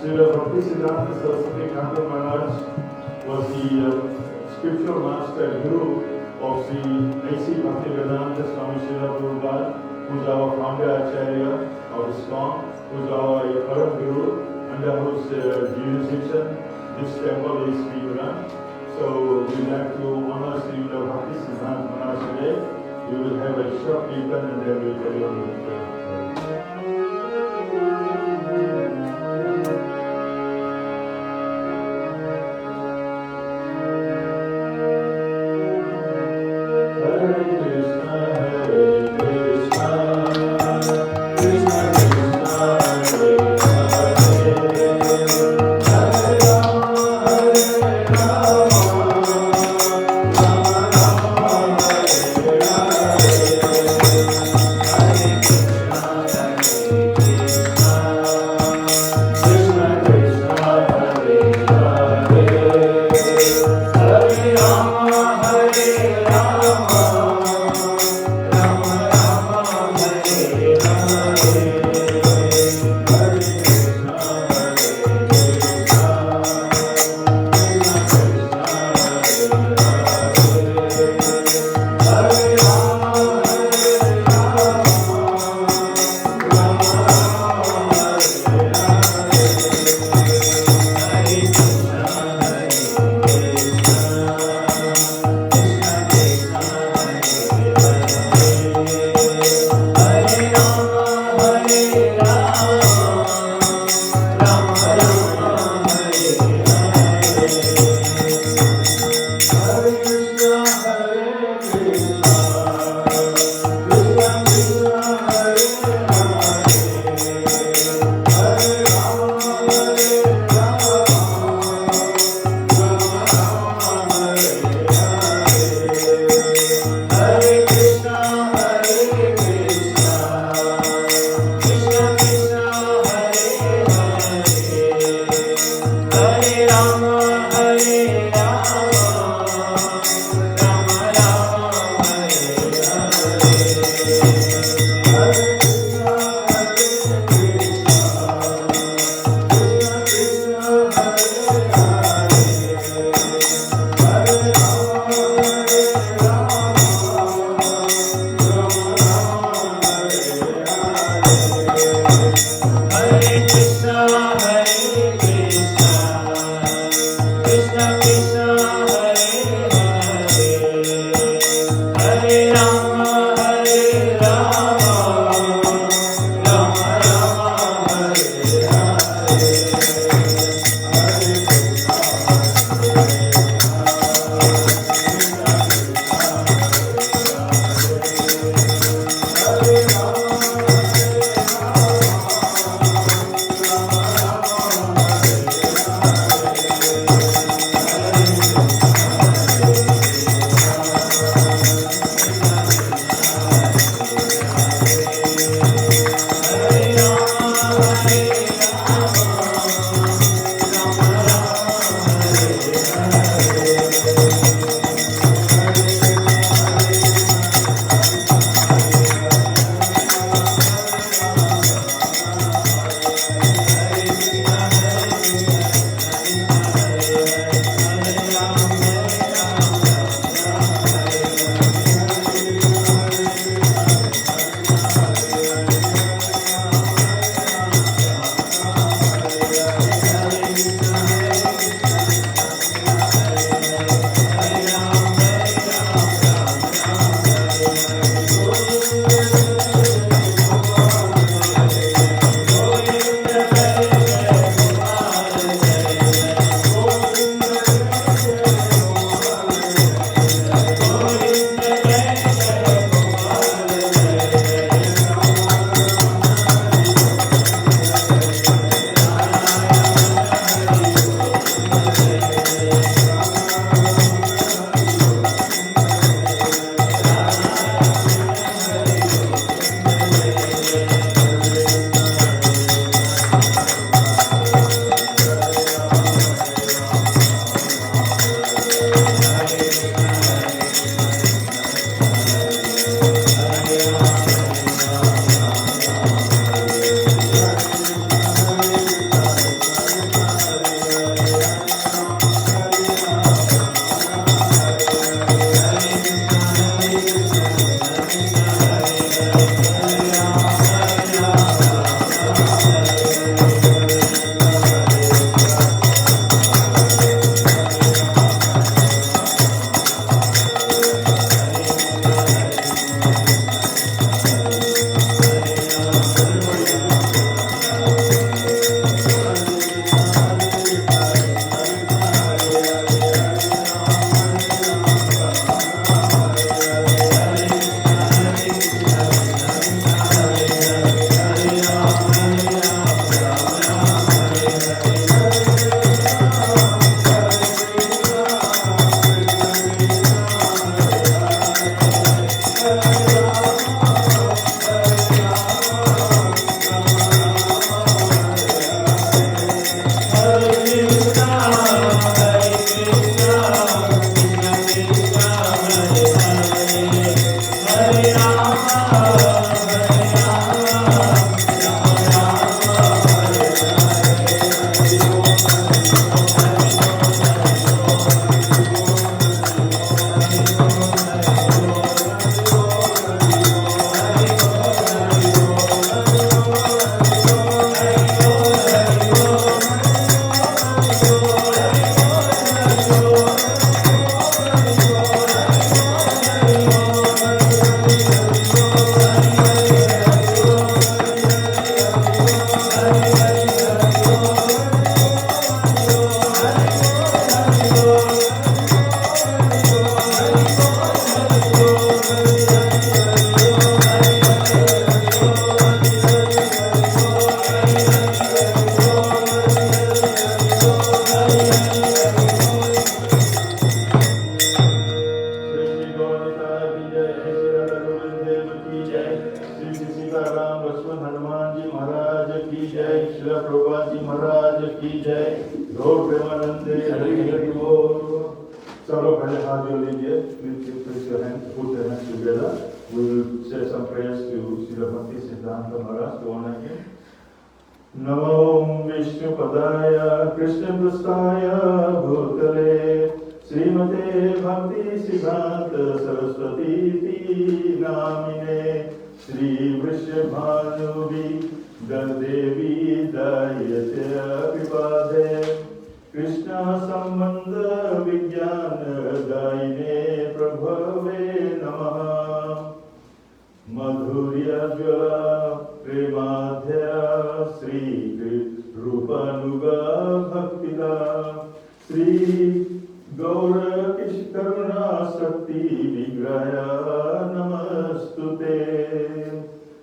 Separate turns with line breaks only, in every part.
Srila Bhaktisiddhanta Thakur was the scriptural master guru of Sri A.C. Bhaktivedanta Swami Srila Prabhupada, who's our founder Acharya of ISKCON, who's our Param Guru, under whose jurisdiction this temple is being run. So we'd like to honor Srila Bhaktisiddhanta Maharaj today. We will have a short kirtan and then we'll carry on with the Namo Vishnu Padaya Krishna Prastaya Bhutale Srimate Bhaktisiddhanta Saraswati Namine Sri Vrishabhanuvi Dandevi Dayatya Pripade Krishna Sambandha Vijnana Daine Prabhave Namaha Madhurya Jala Premadhya Sri Rupanuga Bhaktida Sri Gaura Karuna Sakti Vigraya Namastute.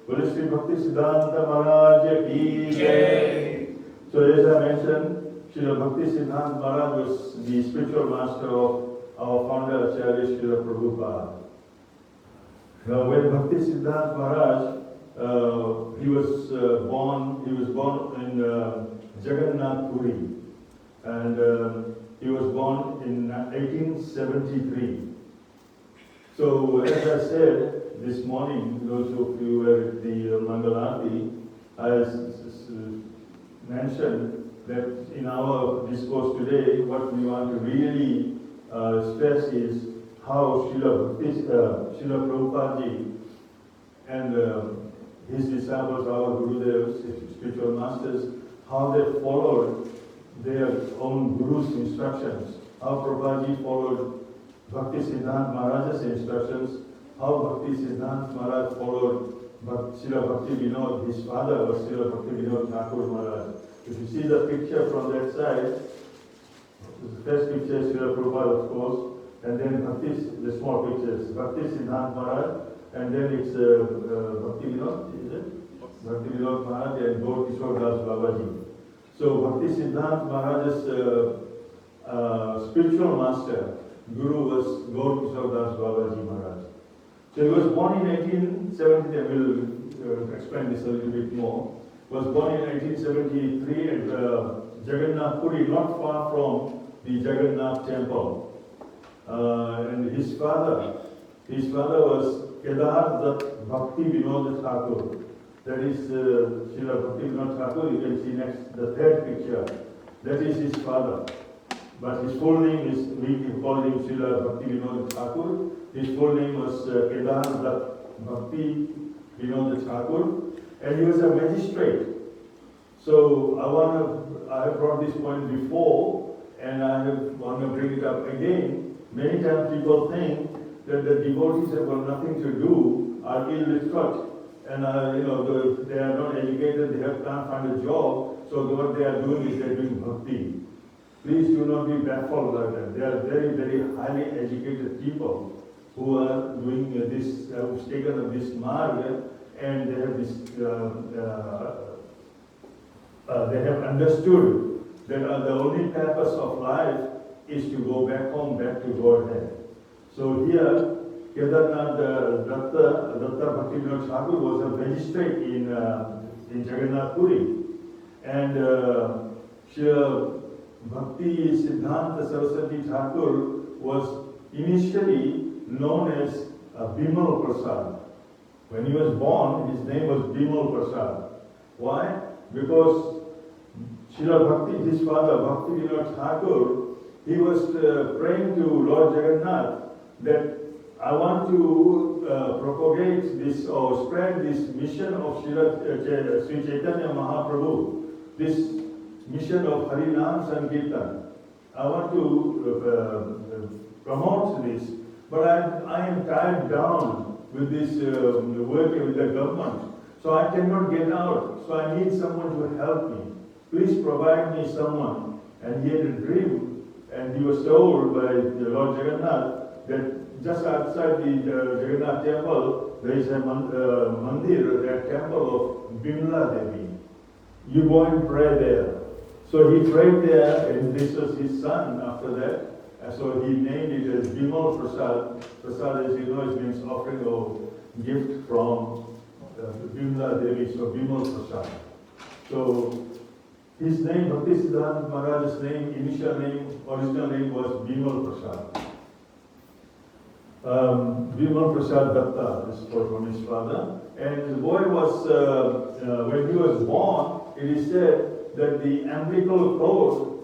Well, Sri Bhaktisiddhanta Maharaj Ki Jai. So as I mentioned, Srila Bhaktisiddhanta Maharaj was the spiritual master of our founder Acharya Srila Prabhupada. Now when Bhaktisiddhanta Maharaj, he was born in Jagannath Puri, and he was born in 1873. So as I said this morning, those of you were at the Mangalarti, I mentioned that in our discourse today, what we want to really stress is how Srila Prabhupada ji and his disciples, our Gurudevs, spiritual masters, how they followed their own Guru's instructions, how Prabhupada ji followed Bhaktisiddhanta Maharaj's instructions, how Bhaktisiddhanta Maharaj followed Srila Bhakti Vinod, his father was Srila Bhakti Vinod Thakur Maharaj. If you see the picture from that side, the first picture is Srila Prabhupada, of course, and then the small pictures, Bhaktisiddhanta Maharaj, and then it's Bhakti Vinod, is it? Bhakti Vinod Maharaj and Gaur Kishore Das Babaji. So Bhaktisiddhanta Maharaj's spiritual master, Guru was Gaur Kishore Das Babaji Maharaj. So he was born in 1870, I will explain this a little bit more. Was born in 1873 at Jagannath Puri, not far from the Jagannath temple. And his father was Kedar Bhakti Vinod Thakur. That is Srila Bhakti Vinod Thakur, you can see next, the third picture. That is his father. But his full name is, we call him Srila Bhakti Vinod Thakur. His full name was Kedar Bhakti Vinod Thakur. And he was a magistrate. So I have brought this point before, and I want to bring it up again. Many times people think that the devotees have got nothing to do, are illiterate, and they are not educated, they can't find a job, so what they are doing is they are doing bhakti. Please do not be baffled by that. They are very, very highly educated people who are doing this, who've taken up this marg, and they have this, they have understood that the only purpose of life is to go back home, back to Godhead. So here, Kedarnath Datta Bhakti Vinod Thakur was a magistrate in Jagannath Puri, and Srila Bhaktisiddhanta Saraswati Thakur was initially known as Bimal Prasad. When he was born, his name was Bimal Prasad. Why? Because Srila Bhakti, his father, Bhakti Vinod Thakur, he was praying to Lord Jagannath that I want to propagate this or spread this mission of Sri Chaitanya Mahaprabhu, this mission of Harinam Sankirtan. I want to promote this, but I am tied down with this working with the government, so I cannot get out. So I need someone to help me. Please provide me someone. And he had a dream, and he was told by the Lord Jagannath that just outside the Jagannath temple there is a mandir, that temple of Bimla Devi. You go and pray there. So he prayed there, and this was his son after that. And so he named it as Bimal Prasad. Prasad, as you know, it means offering a gift from Bimla Devi, so Bimal Prasad. So his name, Bhaktisiddhanta Maharaj's name, initial name, original name was Bimal Prasad. Bimal Prasad Datta, this was from his father. And the boy was, when he was born, it is said that the umbilical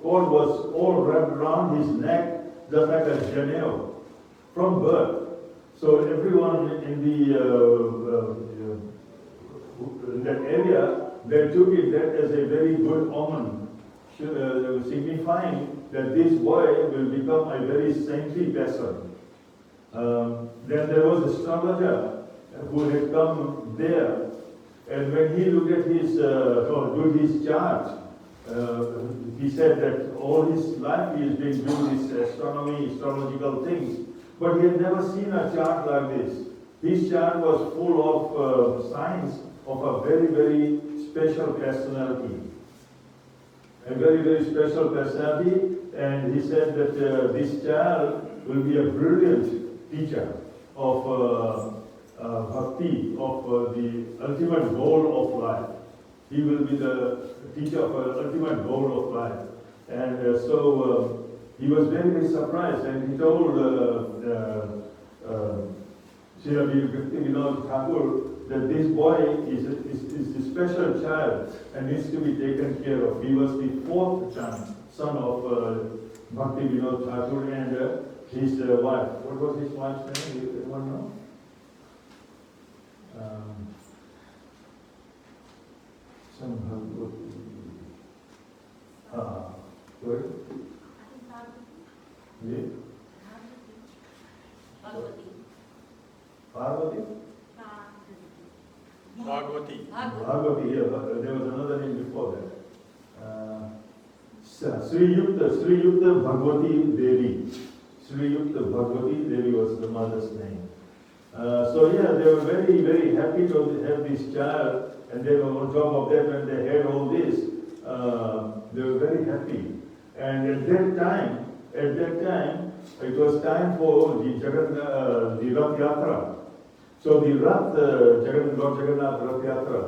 cord was all wrapped around his neck, just like a janeo, from birth. So everyone in that area, they took it that as a very good omen, signifying that this boy will become a very saintly person. Then there was astrologer who had come there, and when he looked at his, did his chart, he said that all his life he has been doing this astronomy, astrological things, but he had never seen a chart like this. His chart was full of signs of a very, very special personality. A very, very special personality, and he said that this child will be a brilliant teacher of bhakti, of the ultimate goal of life. He will be the teacher of the ultimate goal of life. And so he was very, very surprised, and he told Srila Bhaktisiddhanta Thakur that this boy is a special child and needs to be taken care of. He was the fourth son of Bhaktisiddhanta Thakur and his wife. What was his wife's name? Anyone know? Some sorry? Yeah. Parvati?
Bhagavati.
Bhagavati, yeah, there was another name before that. Sri Yukta Bhagavati Devi. Sri Yukta Bhagavati Devi was the mother's name. So yeah, they were very, very happy to have this child, and they were on top of that when they had all this, they were very happy. And at that time, it was time for the Rath Yatra. So the Rath, Lord Jagannath Rath Yatra.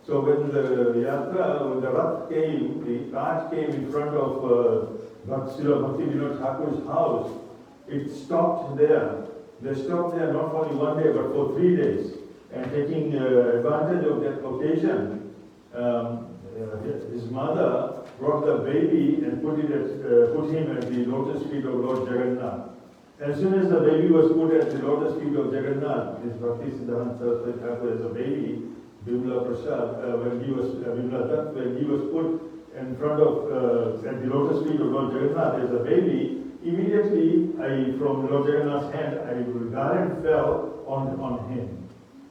So when the Rath came, the cart came in front of Srila Bhaktisiddhanta Thakur's house, it stopped there. They stopped there not only one day but for 3 days. And taking advantage of that occasion, his mother brought the baby and put him at the lotus feet of Lord Jagannath. As soon as the baby was put at the lotus feet of Jagannath, his Bhaktisiddhanta Saraswati Thakur as a baby, Bimla Prasad, when he was put in front of at the lotus feet of Lord Jagannath as a baby, immediately from Lord Jagannath's hand, a garland fell on him.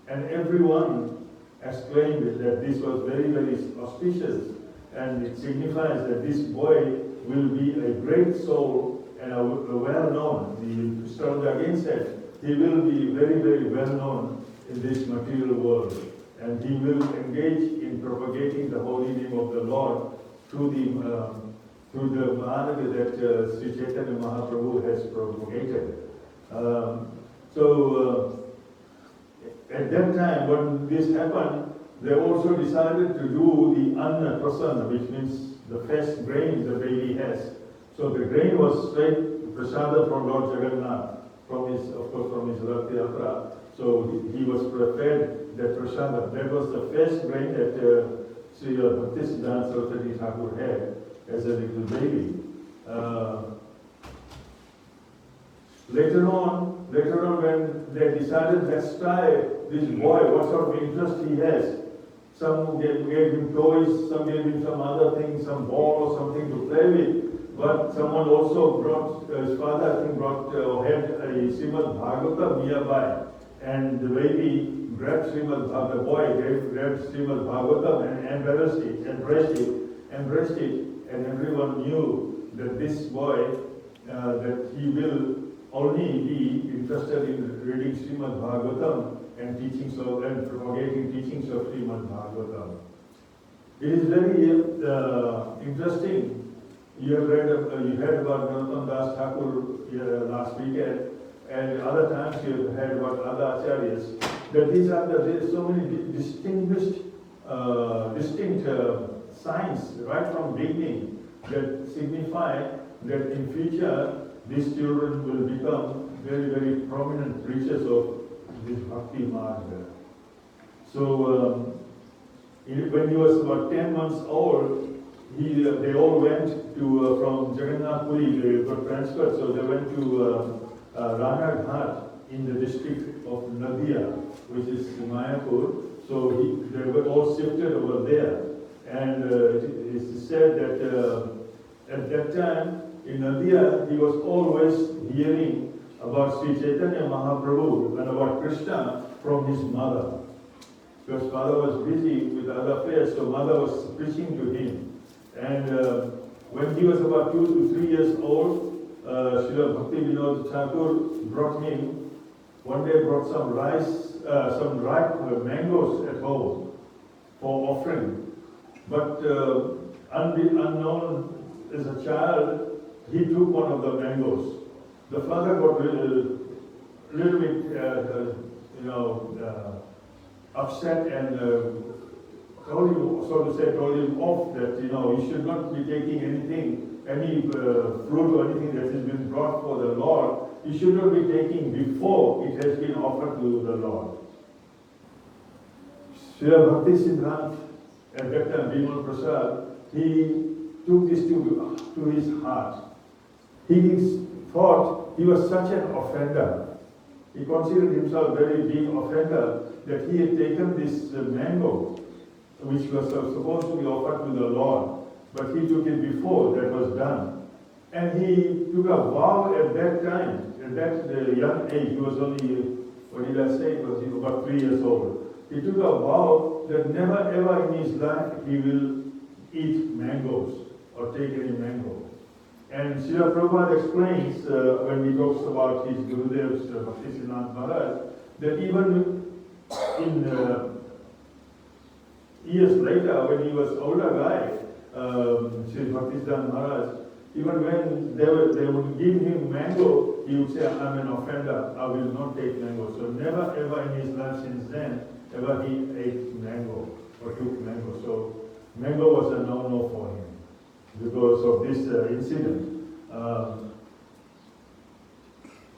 And everyone exclaimed that this was very, very auspicious, and it signifies that this boy will be a great soul and a well-known. The astrologer again said, he will be very, very well-known in this material world, and he will engage in propagating the holy name of the Lord through the Mahanava that Sri Chaitanya Mahaprabhu has propagated. At that time, when this happened, they also decided to do the Anna Prasanna, which means the first grain the baby has. So the grain was straight prasada from Lord Jagannath, from his Rath Yatra. So he was prepared that prasada. That was the first grain that Srila Bhaktisiddhanta Saraswati Thakur had as a little baby. Later on, when they decided, let's try this boy, what sort of interest he has. Some gave him toys, some gave him some other things, some ball or something to play with. But someone also brought, his father I think had a Srimad Bhagavatam nearby. And the baby grabbed the boy grabbed Srimad Bhagavatam and embraced it, and everyone knew that this boy, that he will only be interested in reading Srimad Bhagavatam and propagating teachings of Srimad Bhagavatam. It is very interesting. You heard about Narottam Das Thakur last weekend, and other times you have heard about other acharyas. That there are so many distinct signs right from beginning that signify that in future these children will become very, very prominent preachers of this Bhakti Marga. So when he was about 10 months old, they all went to from Jagannath Puri, they got transferred, so they went to Rana Ghat in the district of Nadia, which is Mayapur. So they were all shifted over there. And it is said that at that time, in Nadia, he was always hearing about Sri Chaitanya Mahaprabhu and about Krishna from his mother. Because father was busy with other affairs, so mother was preaching to him. And when he was about 2 to 3 years old, Srila Bhaktisiddhanta Thakur brought him, one day brought some rice, some ripe mangoes at home for offering. But unknown as a child, he took one of the mangoes. The father got a little bit, upset and told him off that, he should not be taking anything, any fruit or anything that has been brought for the Lord. He should not be taking before it has been offered to the Lord. Srila Bhaktisiddhanta, at that time, Bimal Prasad, he took this to his heart. He thought he was such an offender. He considered himself a very big offender that he had taken this mango, which was supposed to be offered to the Lord, but he took it before that was done. And he took a vow at that time, at that young age. He was only, what did I say, he was about 3 years old. He took a vow that never ever in his life he will eat mangoes or take any mango. And Srila Prabhupada explains when he talks about his Gurudev's Bhaktisiddhanta Maharaj, that even in years later, when he was older guy, Sri Bhaktisiddhanta Maharaj, even when they would give him mango, he would say, I'm an offender, I will not take mango. So never ever in his life since then, ever he ate mango or took mango. So mango was a no-no for him because of this incident.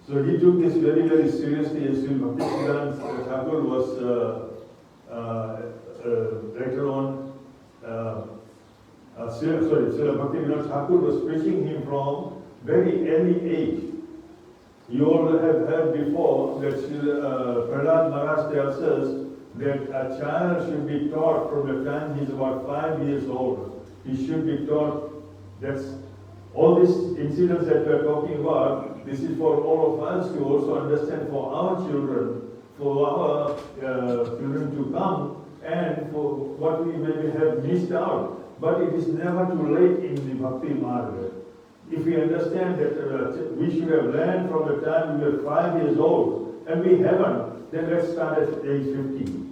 So he took this very, very seriously. Sri Bhaktisiddhanta Thakur was later on, Srila Bhaktisiddhanta Thakur was preaching him from very early age. You all have heard before that Prahlad Maharaj tells us that a child should be taught from the time he's about 5 years old. He should be taught. That's all these incidents that we are talking about. This is for all of us to also understand for our children, for our children to come, and for what we maybe have missed out. But it is never too late in the Bhakti Marga. If we understand that we should have learned from the time we were 5 years old, and we haven't, then let's start at age 50.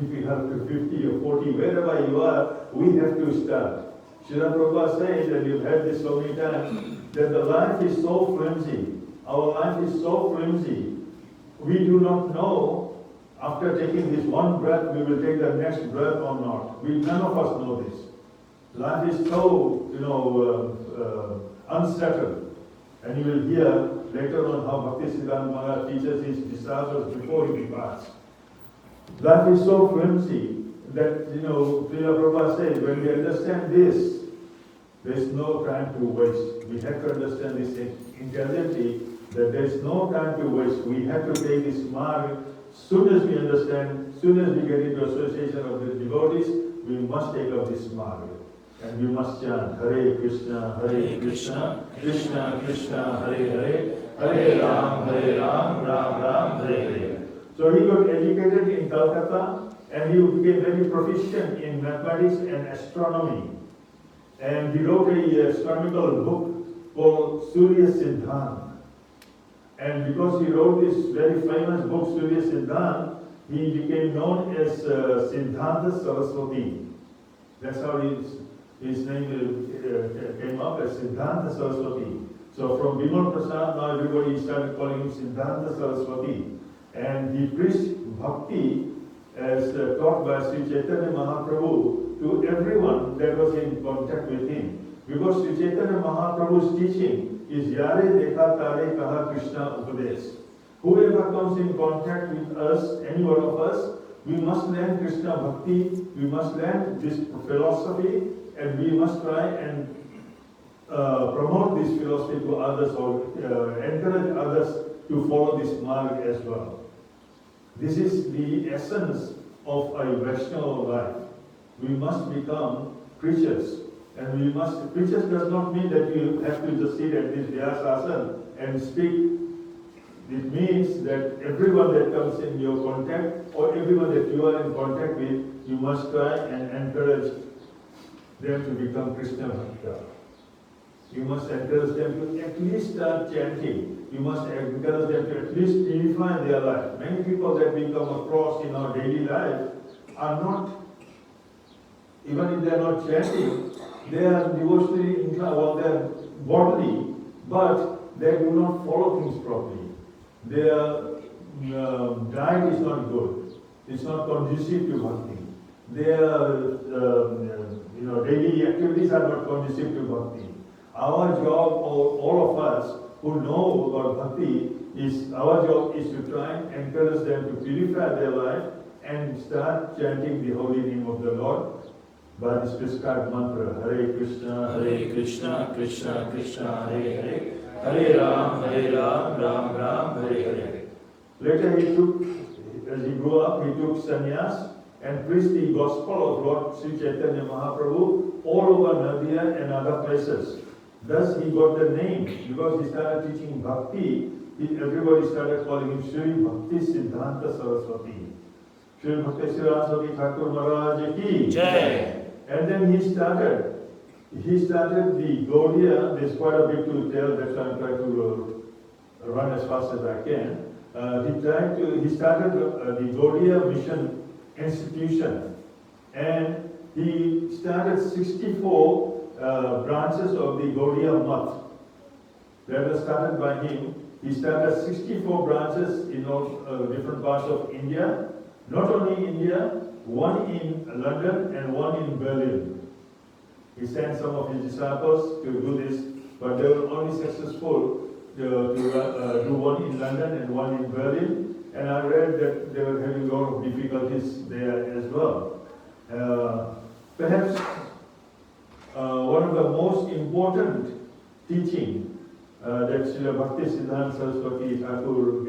If we have to 50 or 40, wherever you are, we have to start. Srila Prabhupada says, and you've heard this so many times, that the life is so flimsy. Our life is so flimsy. We do not know after taking this one breath, we will take the next breath or not. None of us know this. Life is so, unsettled. And you will hear later on how Bhaktisiddhanta Maharaj teaches his disciples before he departs. Life is so flimsy that, Srila Prabhupada says, when we understand this, there is no time to waste. We have to understand this intelligently, that there is no time to waste. We have to take this mark. Soon as we understand, soon as we get into association of the devotees, we must take up this mark. And we must chant Hare Krishna, Krishna Krishna, Hare Hare, Hare Ram, Ram Ram, Hare Hare. So he got educated in Calcutta, and he became very proficient in mathematics and astronomy. And he wrote an astronomical book called Surya Siddhanta. And because he wrote this very famous book, Surya Siddhanta, he became known as Siddhanta Saraswati. That's how his name came up as Siddhanta Saraswati. So from Bimal Prasad, now everybody started calling him Siddhanta Saraswati. And he preached bhakti as taught by Sri Chaitanya Mahaprabhu to everyone that was in contact with him. Because Sri Chaitanya Mahaprabhu's teaching is Yare Dekha Tare Kaha Krishna Upadesh. Whoever comes in contact with us, any one of us, we must learn Krishna Bhakti, we must learn this philosophy, and we must try and promote this philosophy to others or encourage others to follow this marg as well. This is the essence of a Vaishnava life. We must become creatures And we must, preachers does not mean that you have to just sit at this Vyasasana and speak. It means that everyone that comes in your contact, or everyone that you are in contact with, you must try and encourage them to become Krishna Bhakta. You must encourage them to at least start chanting. You must encourage them to at least purify their life. Many people that we come across in our daily life are not, even if they are not chanting, they are devotionally inclined, or they are bodily, but they do not follow things properly. Their diet is not good. It's not conducive to bhakti. Their daily activities are not conducive to bhakti. Our job, all of us who know about bhakti, our job is to try and encourage them to purify their life and start chanting the holy name of the Lord by this prescribed mantra: Hare Krishna, Krishna Krishna, Hare Hare, Hare Ram, Ram Ram, Hare Hare. Later he took, as he grew up, he took sannyas and preached the gospel of Lord Sri Chaitanya Mahaprabhu all over Nadia and other places. Thus he got the name, because he started teaching bhakti. Everybody started calling him Srila Bhaktisiddhanta Saraswati. Srila Bhaktisiddhanta Thakur Maharaj ki Jai. And then he started the Gaudiya. There's quite a bit to tell, that's why I'm trying to run as fast as I can. He started the Gaudiya Mission Institution, and he started 64 branches of the Gaudiya Math. That was started by him. He started 64 branches in all different parts of India. Not only India, one in London and one in Berlin. He sent some of his disciples to do this, but they were only successful to do one in London and one in Berlin. And I read that they were having a lot of difficulties there as well. Perhaps one of the most important teaching that Srila Bhaktisiddhanta Saraswati Thakur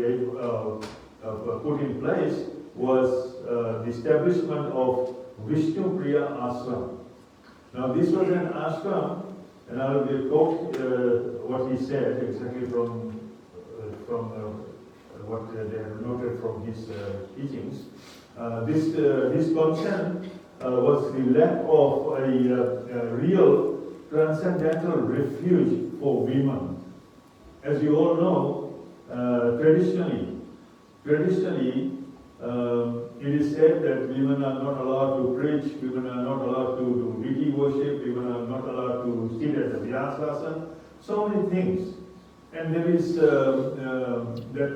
put in place was the establishment of Vishnu Priya Ashram. Now this was an ashram, and I will quote what he said exactly from what they have noted from his teachings. His concern was the lack of a real transcendental refuge for women. As you all know, traditionally, it is said that women are not allowed to preach, women are not allowed to do deity worship, women are not allowed to sit at the Vyasasana, so many things. And there is that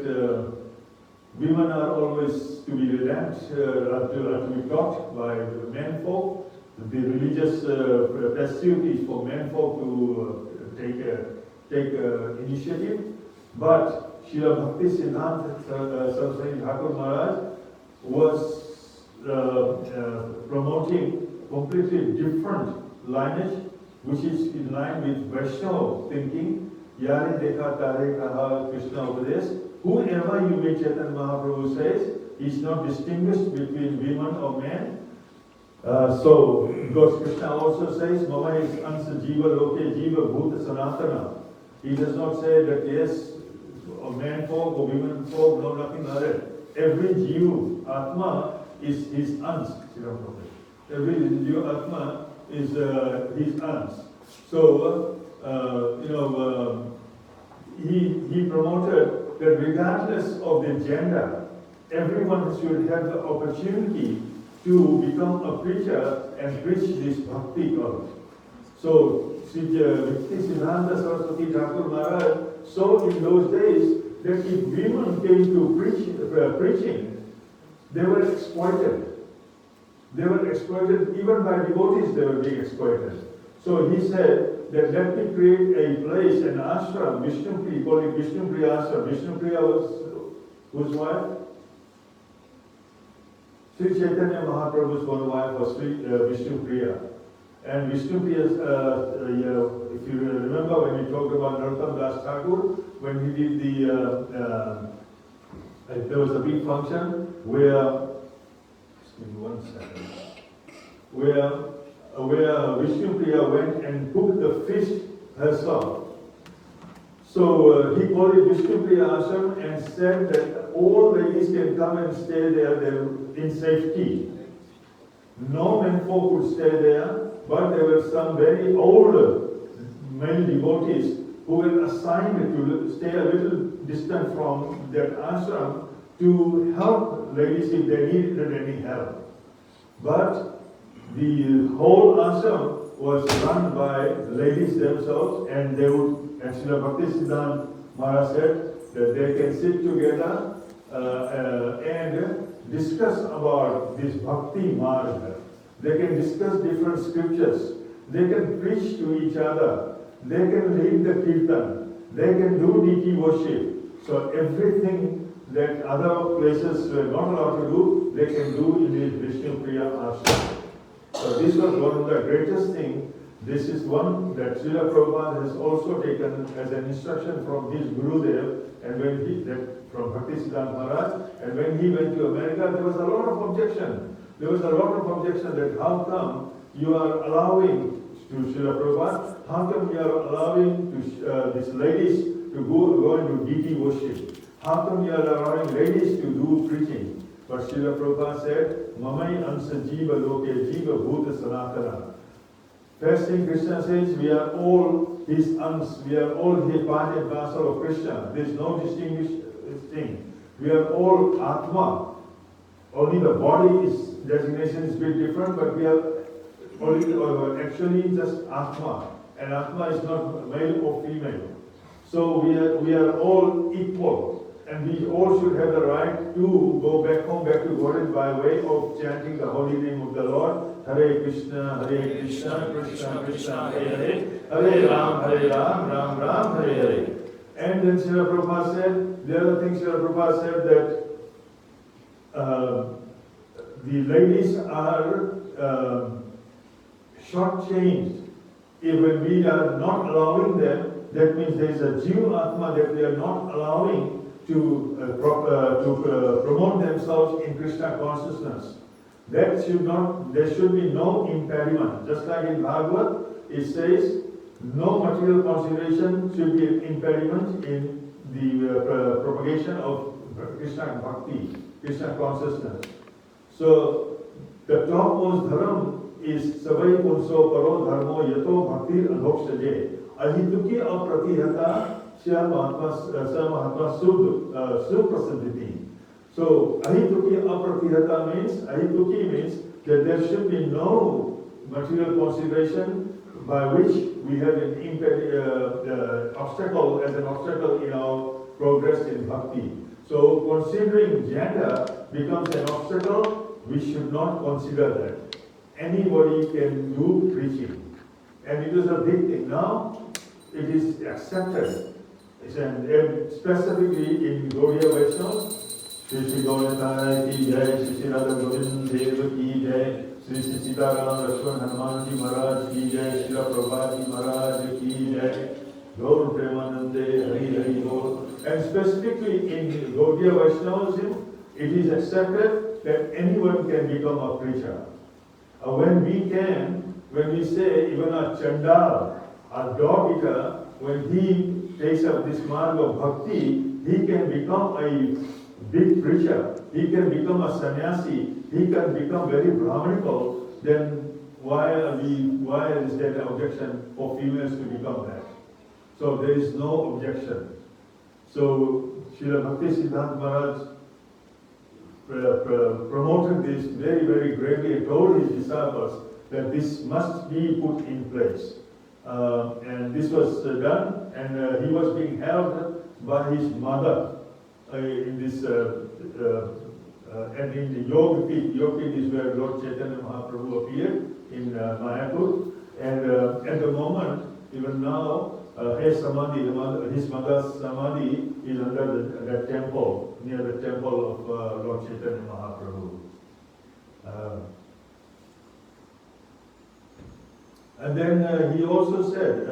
women are always to be relaxed, to be taught by men folk. The religious pursuit is for men folk to take initiative. But Srila Bhaktisiddhanta Saraswati Thakur Maharaj was promoting completely different lineage, which is in line with Vaishnava thinking. Yari dekha tare kaha Krishna Upadesh. Whoever you meet, Chaitanya Mahaprabhu says, is not distinguished between women or men. So, because Krishna also says, Mama is ansa jiva loke jiva bhuta sanatana. He does not say that yes, or man folk or women folk, no, nothing like that. Every Jiva Atma is his ans. Every Jiva Atma is his ans. So, he promoted that regardless of the gender, everyone should have the opportunity to become a preacher and preach this bhakti cult. So, Bhaktisiddhanta Saraswati Thakur Maharaj saw in those days that if women came to preaching, they were exploited. They were exploited, even by devotees they were being exploited. So he said that let me create a place, an ashram, Vishnu Priya, called it Vishnu Priya Ashram. Vishnu Priya was whose wife? Sri Chaitanya Mahaprabhu's one wife was Vishnu Priya. And Vishnu Priya, if you remember when we talked about Narottam Das Thakur, when he did the, there was a big function where, just give me 1 second, where where Vishnu Priya went and cooked the fish herself. So he called it Vishnu Priya Ashram and said that all ladies can come and stay there in safety. No menfolk could stay there, but there were some very old male devotees who were assigned to stay a little distant from that ashram to help ladies if they needed any help. But the whole ashram was run by ladies themselves, and they would, and Srila Bhaktisiddhanta Maharaj said that they can sit together and discuss about this bhakti marga. They can discuss different scriptures. They can preach to each other. They can lead the kirtan. They can do deity worship. So everything that other places were not allowed to do, they can do in the Vishnu Priya ashram. So this was one of the greatest things. This is one that Srila Prabhupada has also taken as an instruction from his Gurudev, and when he, from Bhaktisiddhanta Maharaj, and when he went to America, there was a lot of objection. There was a lot of objection that how come you are allowing to Srila Prabhupada, how come you are allowing to these ladies to go and do deity worship? How come you are allowing ladies to do preaching? But Srila Prabhupada said, Mamai ansa jiva loke jiva bhuta sanatana. First thing Krishna says, we are all his ans, we are all his part and parcel of Krishna. There is no distinguished thing. We are all Atma. Only the body is, designation is a bit different, but we are only, actually just Atma. And Atma is not male or female. So we are all equal. And we all should have the right to go back home, back to Godhead by way of chanting the holy name of the Lord. Hare Krishna, Krishna Krishna, Hare Hare, Hare Ram, Ram Ram, Hare Hare. And then Srila Prabhupada said, the other thing Srila Prabhupada said that the ladies are shortchanged. When we are not allowing them, that means there is a Jiva Atma that we are not allowing to promote themselves in Krishna consciousness. That should not, there should be no impediment. Just like in Bhagavad, it says, no material consideration should be an impediment in the propagation of Krishna Bhakti, Krishna consciousness. So, the topmost dharam is Savai Punso Paro Dharmo Yato Bhaktir Adhokshaje. Ahituki Apratihata Mahatma Suprasaditi. So, Ahituki Apratihata means that there should be no material consideration by which we have an obstacle as an obstacle in our progress in bhakti. So, considering gender becomes an obstacle, we should not consider that. Anybody can do preaching. And it is a big thing. Now, it is accepted. And specifically in Gaudiya Vaishnavas, Shri Gauraya ki jai, Shri Radha Govind Deva ki jai, Shri Sitaram Lakshman Hanuman ji Maharaj ki jai, Shri Prabhupada ji Maharaj ki jai, Gaur Premanande Hari Hari Gaur. And specifically in Gaudiya Vaishnavism, it is accepted that anyone can become a preacher. When we say even a Chandal, a dog eater, when he takes up this mark of bhakti, he can become a big preacher, he can become a sannyasi, he can become very brahmanical, then why is there an objection for females to become that? So there is no objection. So Srila Bhaktisiddhanta Maharaj promoted this very, very greatly and told his disciples that this must be put in place. And this was done, and he was being held by his mother in this, and in the Yoga is where Lord Chaitanya Mahaprabhu appeared in Mayapur. And at the moment, even now, his mother's samadhi is under that temple, near the temple of Lord Chaitanya Mahaprabhu. And then he also said,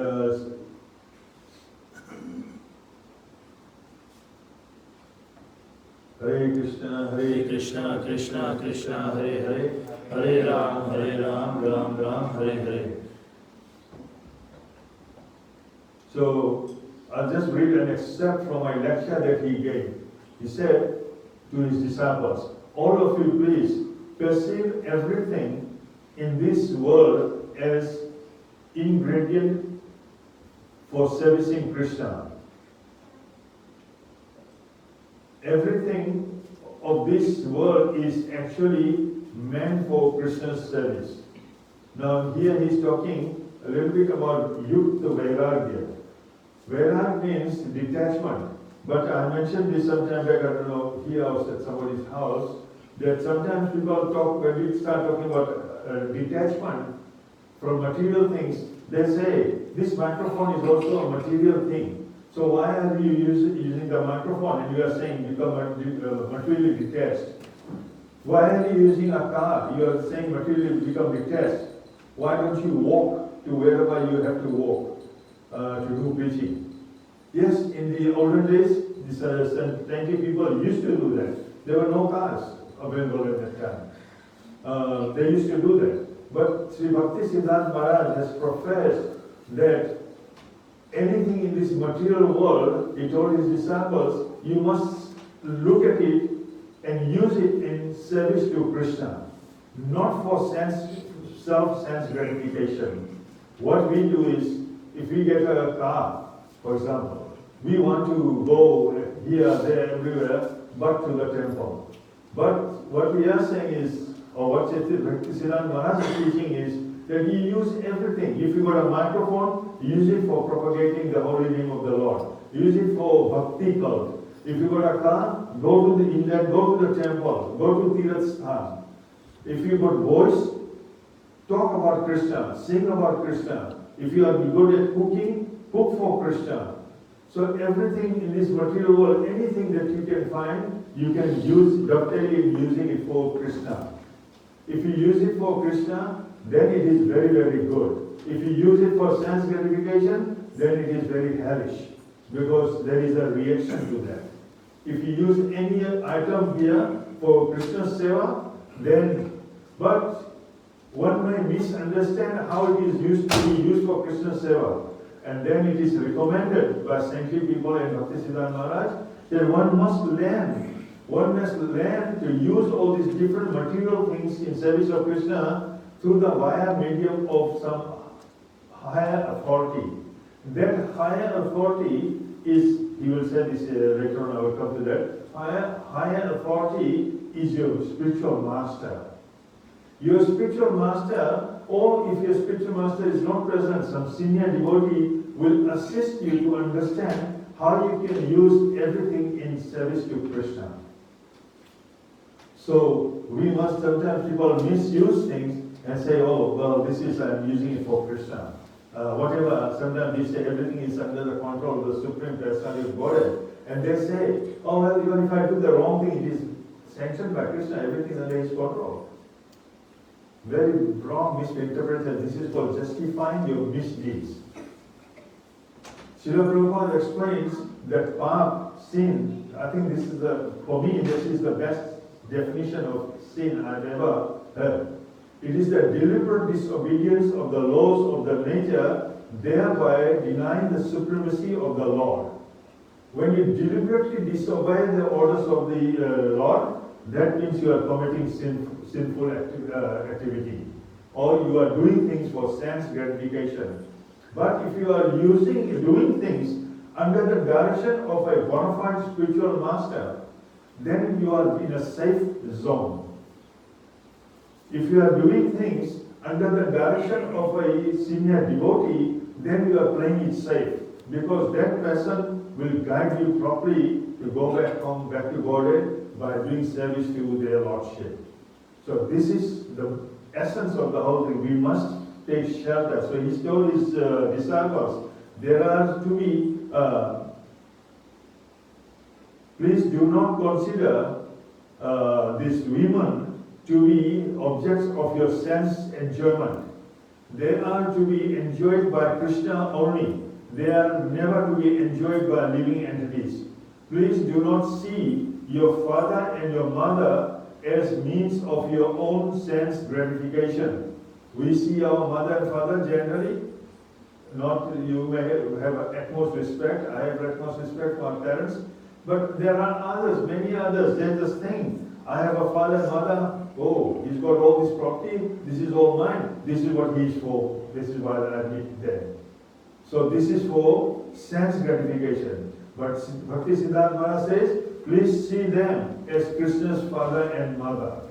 Hare Krishna, Krishna Krishna, Hare Hare, Hare Ram, Ram Ram, Hare Hare. So, I'll just read an excerpt from a lecture that he gave. He said to his disciples, all of you please perceive everything in this world as ingredient for servicing Krishna. Everything of this world is actually meant for Krishna's service. Now here he's talking a little bit about yukta vairagya. Vairagya means detachment. But I mentioned this sometime back, I don't know, here I was at somebody's house, that sometimes people talk, when we start talking about detachment from material things, they say, this microphone is also a material thing. So why are you using the microphone and you are saying become materially detached? Why are you using a car? You are saying materially become detached. Why don't you walk to wherever you have to walk to do preaching? Yes, in the olden days, plenty people used to do that. There were no cars available at that time. They used to do that. But Sri Bhaktisiddhanta Maharaj has professed that anything in this material world, he told his disciples, you must look at it and use it in service to Krishna, not for self-sense gratification. What we do is, if we get a car, for example, we want to go here, there, everywhere, but to the temple. But what we are saying is, or what Bhaktisiddhanta Maharaj is teaching is, that you use everything. If you got a microphone, use it for propagating the holy name of the Lord. Use it for bhakti cult. If you got a car, go to the inlet, go to the temple, go to Tirath Sthan. If you got voice, talk about Krishna, sing about Krishna. If you are good at cooking, cook for Krishna. So everything in this material world, anything that you can find, you can use, dovetail in using it for Krishna. If you use it for Krishna, then it is very, very good. If you use it for sense gratification, then it is very hellish, because there is a reaction to that. If you use any item here for Krishna's seva, then, but one may misunderstand how it is used to be used for Krishna's seva. And then it is recommended by saintly people and Bhaktisiddhanta Maharaj that one must learn. One must learn to use all these different material things in service of Krishna through the via medium of some higher authority. That higher authority is, he will say this later on, I will come to that. Higher authority is your spiritual master. Your spiritual master, or if your spiritual master is not present, some senior devotee will assist you to understand how you can use everything in service to Krishna. So we must, sometimes people misuse things and say, oh, well, this is, I'm using it for Krishna. Whatever, sometimes we say everything is under the control of the Supreme Personality of Godhead. And they say, oh, well, even if I do the wrong thing, it is sanctioned by Krishna, everything is under his control. Very wrong misinterpretation. This is for justifying your misdeeds. Srila Prabhupada explains that pap, sin, I think this is for me, this is the best definition of sin I've ever heard. It is the deliberate disobedience of the laws of the nature, thereby denying the supremacy of the Lord. When you deliberately disobey the orders of the Lord, that means you are committing sinful activity, or you are doing things for sense gratification. But if you are doing things under the direction of a bona fide spiritual master, then you are in a safe zone. If you are doing things under the direction of a senior devotee, then you are playing it safe, because that person will guide you properly to go back to Godhead by doing service to their Lordship. So this is the essence of the whole thing. We must take shelter. So he told his disciples, there are to be, please do not consider these women to be objects of your sense enjoyment. They are to be enjoyed by Krishna only. They are never to be enjoyed by living entities. Please do not see your father and your mother as means of your own sense gratification. We see our mother and father generally, not you may have utmost respect, I have utmost respect for our parents, but there are others, many others, they just think, I have a father and mother, oh, he's got all this property, this is all mine, this is what he's for, this is why I meet them. So this is for sense gratification. But Bhaktisiddhanta Maharaj says, please see them as Krishna's father and mother.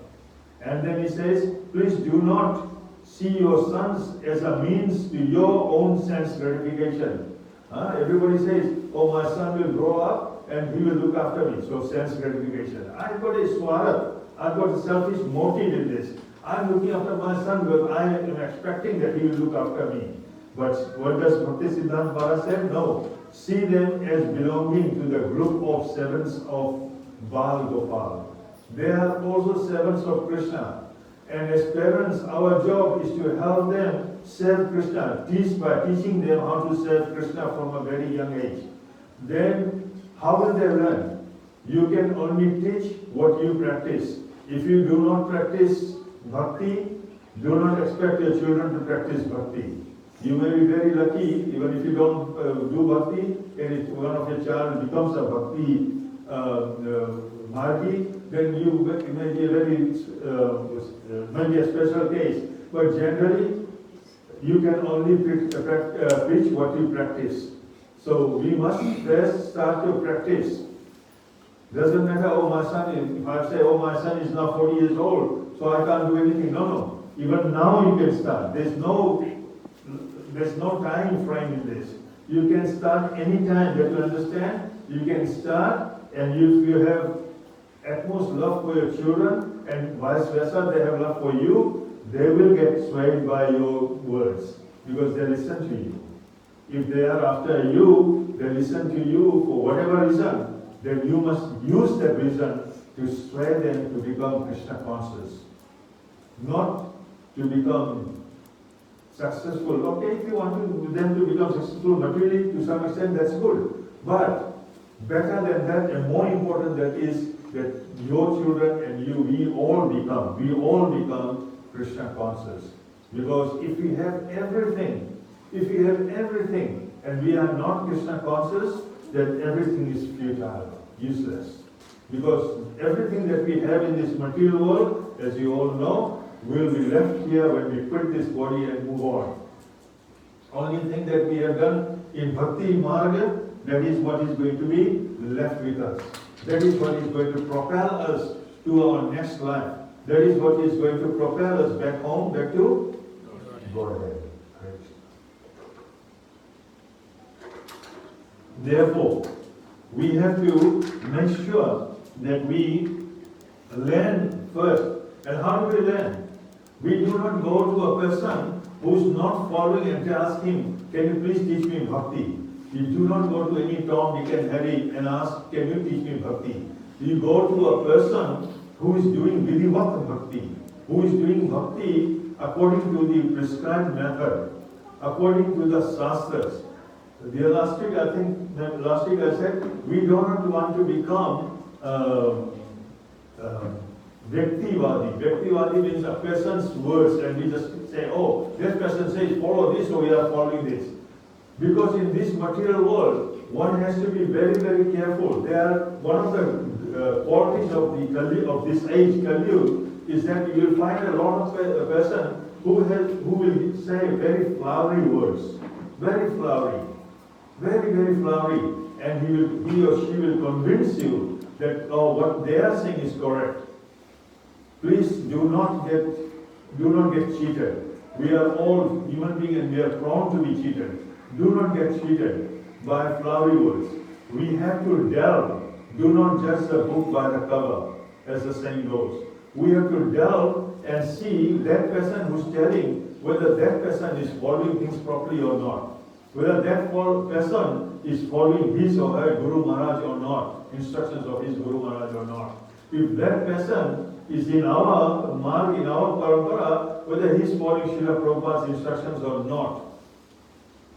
And then he says, please do not see your sons as a means to your own sense gratification. Everybody says, oh, my son will grow up and he will look after me. So sense gratification. I've got a swarat. I've got a selfish motive in this. I'm looking after my son because I am expecting that he will look after me. But what does Bhaktisiddhanta Maharaj say? No. See them as belonging to the group of servants of Bal Gopal. They are also servants of Krishna. And as parents, our job is to help them serve Krishna, by teaching them how to serve Krishna from a very young age. Then, how will they learn? You can only teach what you practice. If you do not practice bhakti, do not expect your children to practice bhakti. You may be very lucky, even if you don't do bhakti, and if one of your child becomes a bhakti margi, then you may be a special case. But generally, you can only preach what you practice. So we must first start to practice. Doesn't matter, oh my son is, if I say, oh my son is now 40 years old, so I can't do anything. No. Even now you can start. There's no time frame in this. You can start any time that you understand. You can start, and if you have utmost love for your children, and vice versa, they have love for you, they will get swayed by your words because they listen to you. If they are after you, they listen to you for whatever reason, then you must use that reason to sway them to become Krishna conscious, not to become successful. Okay, if you want them to become successful materially, to some extent, that's good. But better than that, and more important, that is that your children and you, we all become Krishna conscious. Because if we have everything, and we are not Krishna conscious, then everything is futile, useless. Because everything that we have in this material world, as you all know, will be left here when we quit this body and move on. Only thing that we have done in Bhakti Marga, that is what is going to be left with us. That is what is going to propel us to our next life. That is what is going to propel us back home, back to Godhead. Therefore, we have to make sure that we learn first. And how do we learn? We do not go to a person who is not following and ask him, can you please teach me bhakti? You do not go to any Tom, Dick and Harry and ask, can you teach me bhakti? You go to a person who is doing Vidhivat bhakti, who is doing bhakti according to the prescribed method, according to the shastras. Last week I said, we do not want to become Vyaktivadi. Vyaktivadi means a person's words, and we just say, oh, this person says follow this, so we are following this. Because in this material world, one has to be very, very careful. One of the qualities of this age, Kali, is that you will find a lot of a person who will say very flowery words, very flowery, very, very flowery, and he or she will convince you that what they are saying is correct. Please do not get cheated. We are all human beings and we are prone to be cheated. Do not get cheated by flowery words. We have to delve. Do not judge the book by the cover, as the saying goes. We have to delve and see that person who's telling whether that person is following things properly or not. Whether that person is following his or her Guru Maharaj or not, instructions of his Guru Maharaj or not. If that person is in our marg, in our parampara, whether he is following Srila Prabhupada's instructions or not.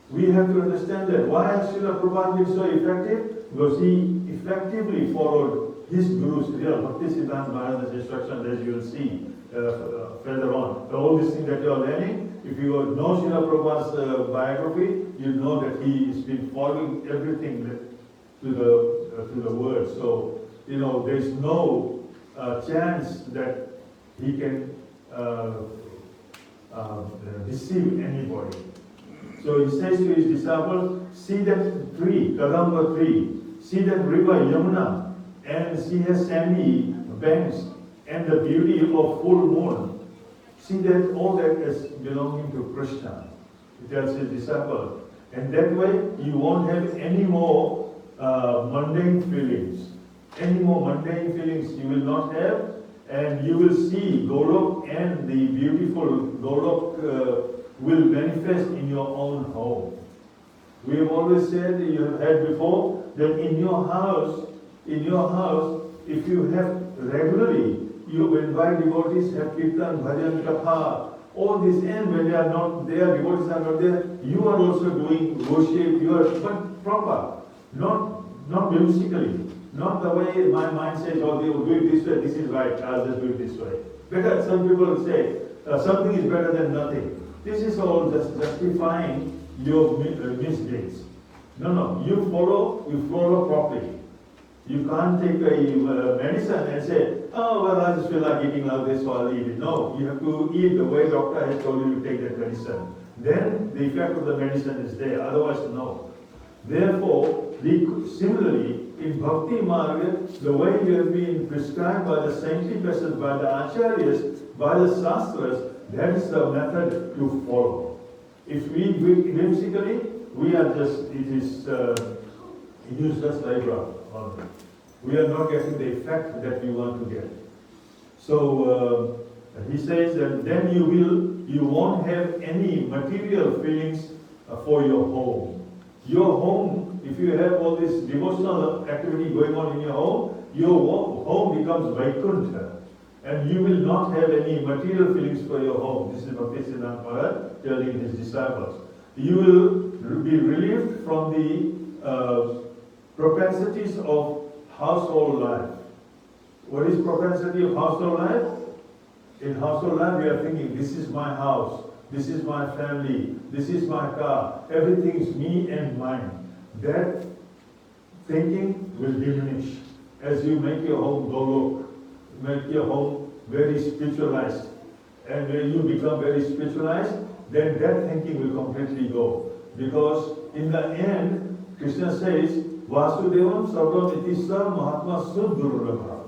We have to understand that. Why has Srila Prabhupada been so effective? Because if effectively followed his Guru, Srila Bhaktisiddhanta Maharaj's instructions, as you will see further on. All these things that you are learning, if you know Srila Prabhupada's biography, you know that he has been following everything to the word. So, there is no chance that he can deceive anybody. So he says to his disciples, see that tree, Kadamba tree, see that river Yamuna, and see her sandy banks and the beauty of full moon. See that all that is belonging to Krishna. He tells his disciples. And that way you won't have any more mundane feelings. Any more mundane feelings you will not have, and you will see Golok and the beautiful Golok will manifest in your own home. We have always said, you have heard before, that in your house, if you have regularly, you invite devotees, have kirtan, bhajan, katha, all this, and when they are not there, devotees are not there, you are also doing worship, you are but proper, not whimsically, not the way my mind says, oh, they will do it this way, this is right, I'll just do it this way. Better, some people say, something is better than nothing. This is all just justifying your misdeeds. No, you follow properly. You can't take a medicine and say, oh, well, I just feel like eating like this, so I'll eat it. No, you have to eat the way doctor has told you to take that medicine. Then the effect of the medicine is there, otherwise no. Therefore, similarly, in Bhakti Marga, the way you have been prescribed by the saintly persons, by the acharyas, by the shastras, that is the method to follow. If we do it whimsically, we are just, it is useless labor. We are not getting the effect that we want to get. So he says that then you won't have any material feelings for your home. Your home, if you have all this devotional activity going on in your home becomes Vaikuntha. And you will not have any material feelings for your home. This is Bhaktisiddhanta Maharaj telling his disciples. You will be relieved from the propensities of household life. What is propensity of household life? In household life we are thinking, this is my house, this is my family, this is my car, everything is me and mine. That thinking will diminish as you make your home Golok, make your home very spiritualized. And when you become very spiritualized, then that thinking will completely go. Because in the end, Krishna says, Vasudevam Sarvam Itisa Mahatma Suddurlabha.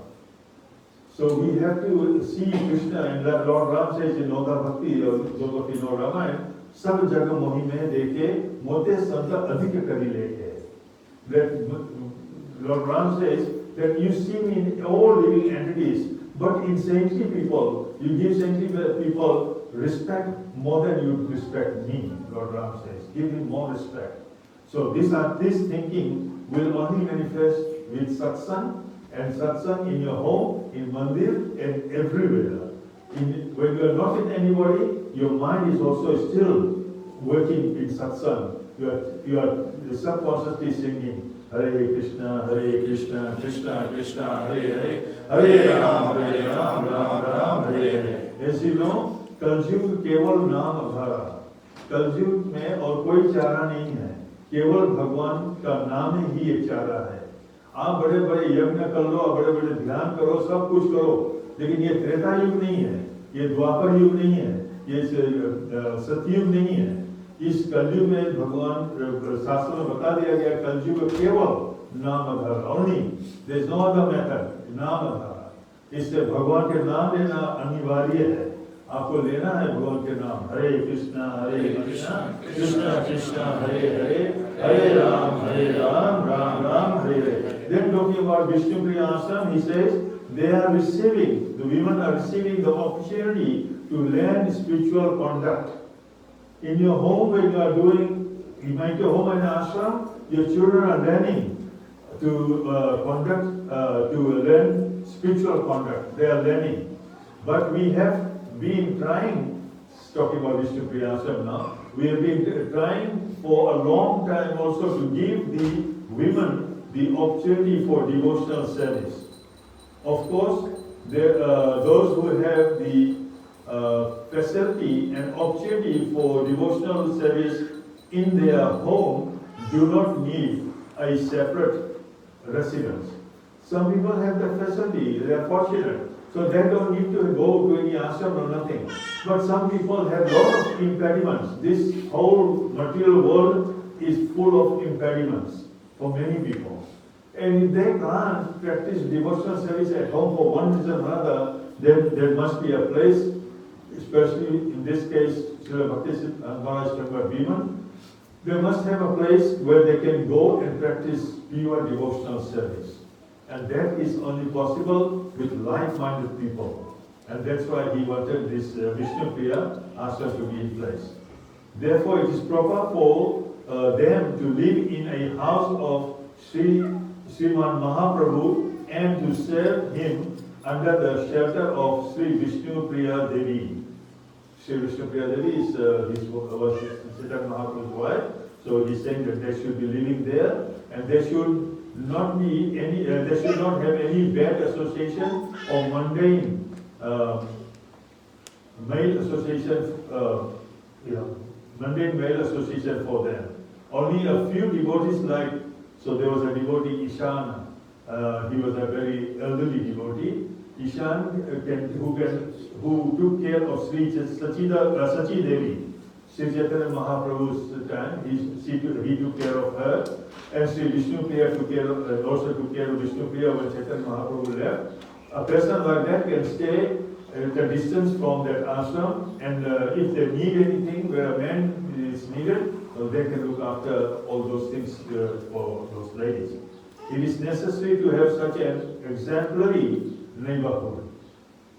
So we have to see Krishna, and that Lord Ram says in Noda Bhakti, or Jogati No Ramayana, Sab Jaga Mohime Deke, Mote Santa Adhika Kari Leke. That Lord Ram says that you see me in all living entities, but in saintly people, you give saintly people respect more than you respect me, Lord Ram says. Give him more respect. So this thinking will only manifest with satsang, and satsang in your home, in mandir, and everywhere. When you are not with anybody, your mind is also still working in satsang. You are subconsciously singing Hare Krishna, Krishna Krishna, Hare Hare, Hare Ram, Ram Ram, Hare Hare. As you know, कलयुग केवल नाम अधारा, कलयुग में और कोई चारा नहीं है, केवल भगवान का नाम ही एक चारा है। आप बड़े बड़े यज्ञ कर लो, बड़े बड़े ध्यान करो, सब कुछ करो, लेकिन ये त्रेता युग नहीं है, ये द्वापर युग नहीं है, ये सतयुग नहीं है। इस कलयुग में भगवान शास्त्र में बता दिया गया, कलयुग केवल नाम आधार, only there is no other method, नाम आधार। इससे भगवान के नाम लेना अनिवार्य है। आपको लेना है भगवान के नाम, हरे कृष्णा कृष्णा कृष्णा हरे हरे, हरे Ram Ram Ram Hare Hare. Then talking about Vishnu Priya Ashram, he says they are receiving, the women are receiving the opportunity to learn spiritual conduct. In your home, when you are doing, you make your home an ashram, your children are learning to learn spiritual conduct. They are learning. But we have been trying, talking about Vishnu Priya Ashram now, we have been trying for a long time also to give the women the opportunity for devotional service. Of course, those who have the facility and opportunity for devotional service in their home do not need a separate residence. Some people have the facility, they are fortunate, so they don't need to go to any ashram or nothing. But some people have a lot of impediments. This whole material world is full of impediments for many people. And if they can't practice devotional service at home for one reason or another, then there must be a place, especially in this case, Srila Bhaktisiddhanta Bhiman. They must have a place where they can go and practice pure devotional service. And that is only possible with like-minded people. And that's why he wanted this Vishnu Priya ashram to be in place. Therefore, it is proper for them to live in a house of Sriman Mahaprabhu and to serve him under the shelter of Sri Vishnu Priya Devi. Sri Vishnu Priya Devi is was Chaitanya Mahaprabhu's wife. So he's saying that they should be living there, and they should not be any. They should not have any bad association or mundane male association. Mundane male association for them. Only a few devotees like. So there was a devotee Ishan. He was a very elderly devotee. Ishan who took care of Sri Sachi Devi. Sri Chaitanya Mahaprabhu's time, he took care of her, and Sri Vishnu Priya also took care of Vishnu Priya when Chaitanya Mahaprabhu left. A person like that can stay at a distance from that ashram, and if they need anything where a man is needed, they can look after all those things for those ladies. It is necessary to have such an exemplary neighborhood.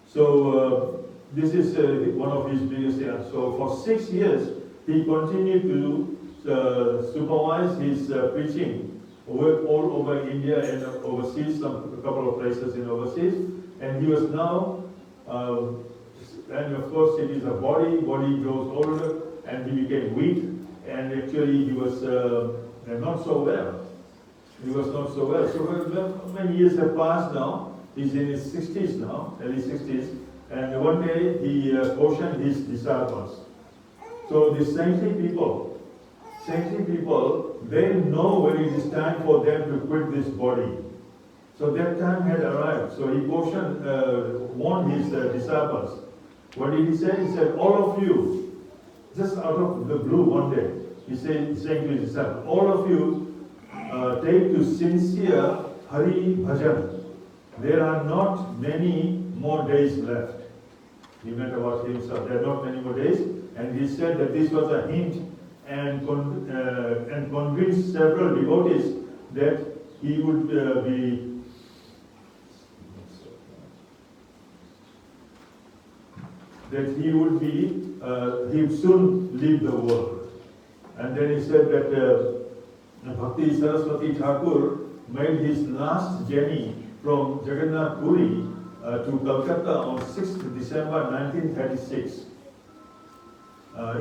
So this is one of his biggest things. So for 6 years, he continued to supervise his preaching all over India and overseas, a couple of places in overseas. And he was now, and of course it is a body grows older, and he became weak, and actually he was not so well. He was not so well. So many years have passed now. He's in his 60s now, early 60s. And one day he cautioned his disciples. So the saintly people, they know when it is time for them to quit this body. So that time had arrived. So he cautioned, warned his disciples. What did he say? He said, all of you, just out of the blue one day, he said, saying to his disciples, all of you take to sincere Hari Bhajan. There are not many more days left. He meant about himself. There are not many more days. And he said that this was a hint and convinced several devotees that he would he would soon leave the world. And then he said that Bhakti Saraswati Thakur made his last journey from Jagannath Puri to Calcutta on 6th December 1936.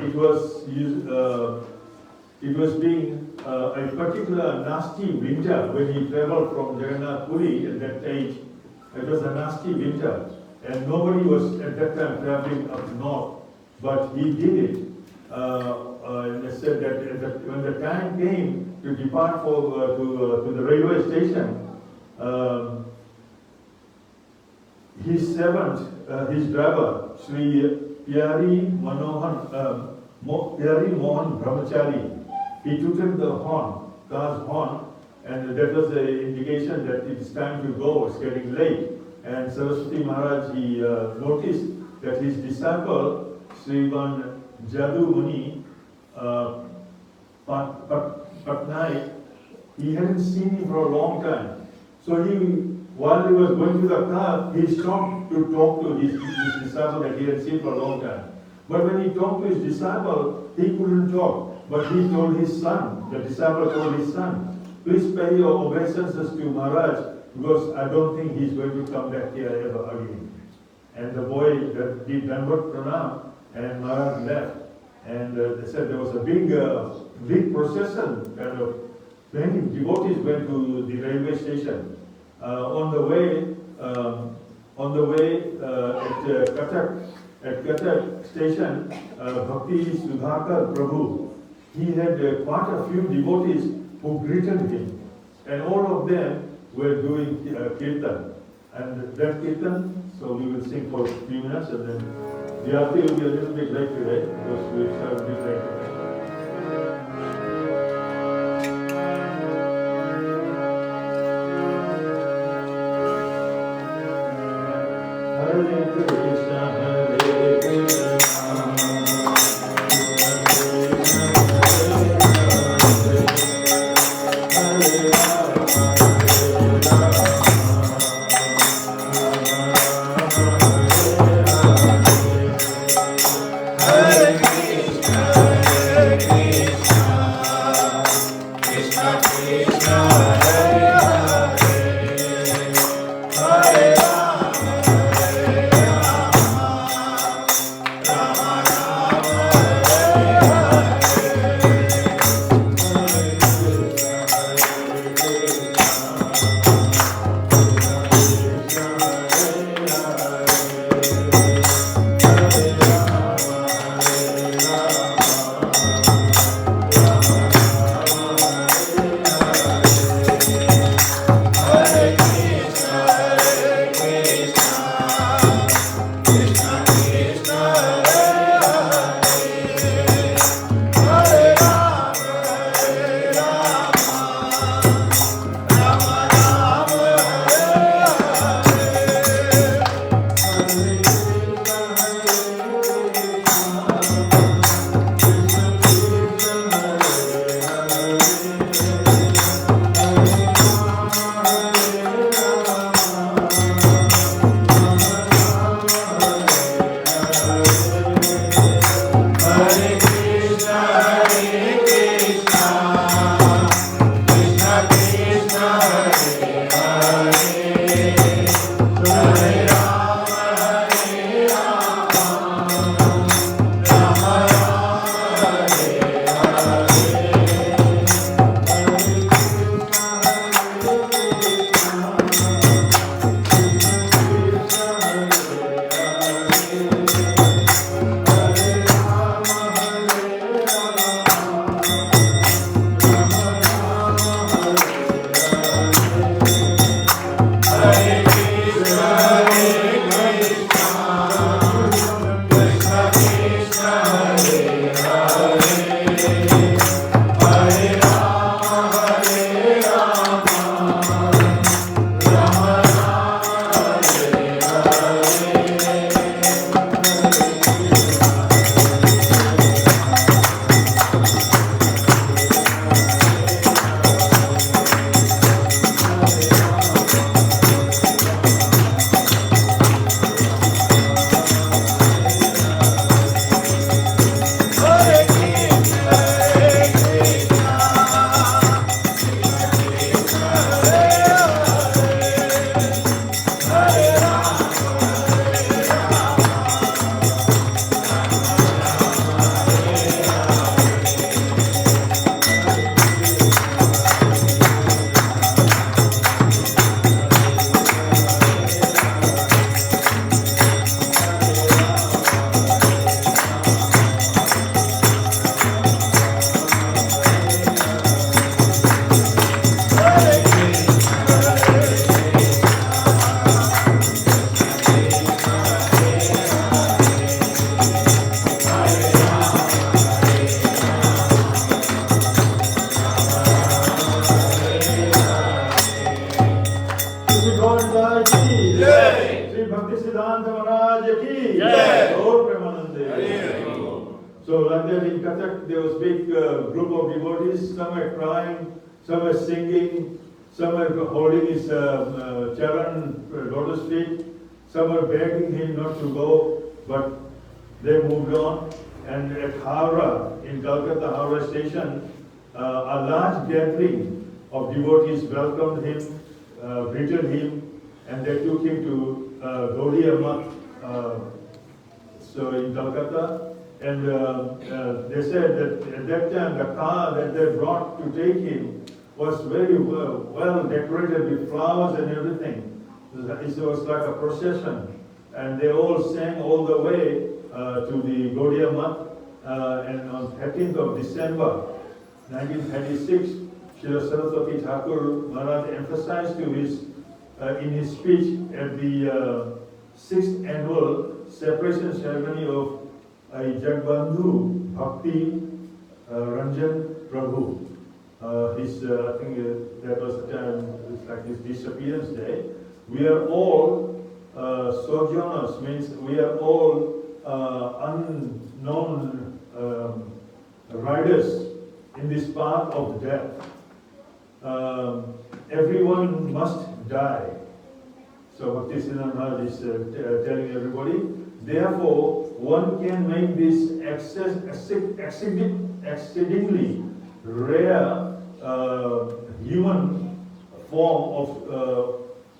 It was being a particular nasty winter when he traveled from Jagannath Puri at that age. It was a nasty winter, and nobody was at that time traveling up north, but he did it. And they said that when the time came to depart to the railway station, his servant, his driver, Sri Pyari Mohan Brahmachari, he took the horn, car's horn, and that was the indication that it's time to go, it's getting late. And Saraswati Maharaj, he noticed that his disciple, Srivan Jadu Muni Patnaik, he hadn't seen him for a long time. So while he was going to the car, he stopped to talk to his disciple that he had seen for a long time. But when he talked to his disciple, he couldn't talk. But he told his son, the disciple told his son, please pay your obeisances to Maharaj, because I don't think he's going to come back here ever again. And the boy did Dandavat Pranam, and Maharaj left. And they said there was a big procession kind of many devotees went to the railway station. On the way at Cuttack station, Bhaktisiddhanta Prabhu, he had quite a few devotees who greeted him, and all of them were doing kirtan. And that kirtan, so we will sing for a few minutes, and then the arti will be a little bit late today, because we start a bit late today. Hare Krishna, Hare Krishna, Sri Bhaktisiddhanta Maharaj ki Jai. Gaur Premanande. So like that in Kathak there was big group of devotees. Some were crying, some were singing, some were holding his charan, lotus feet. Some were begging him not to go, but they moved on. And at Howrah, in Calcutta Howrah station, a large gathering of devotees welcomed him, greeted him, and they took him to Gaudiya Math, so in Calcutta. And they said that at that time the car that they brought to take him was very well decorated with flowers and everything. It was like a procession. And they all sang all the way to the Gaudiya Math. And on 13th of December 1936, Srila Thakur Maharaj emphasized to in his speech at the 6th annual separation ceremony of Jagbandhu Bhakti Ranjan Prabhu. I think that was the time, it's like his disappearance day. We are all sojourners, means we are all unknown riders in this path of death. Everyone must die. So Bhaktisiddhanta Maharaj is telling everybody. Therefore, one can make this exceedingly rare human form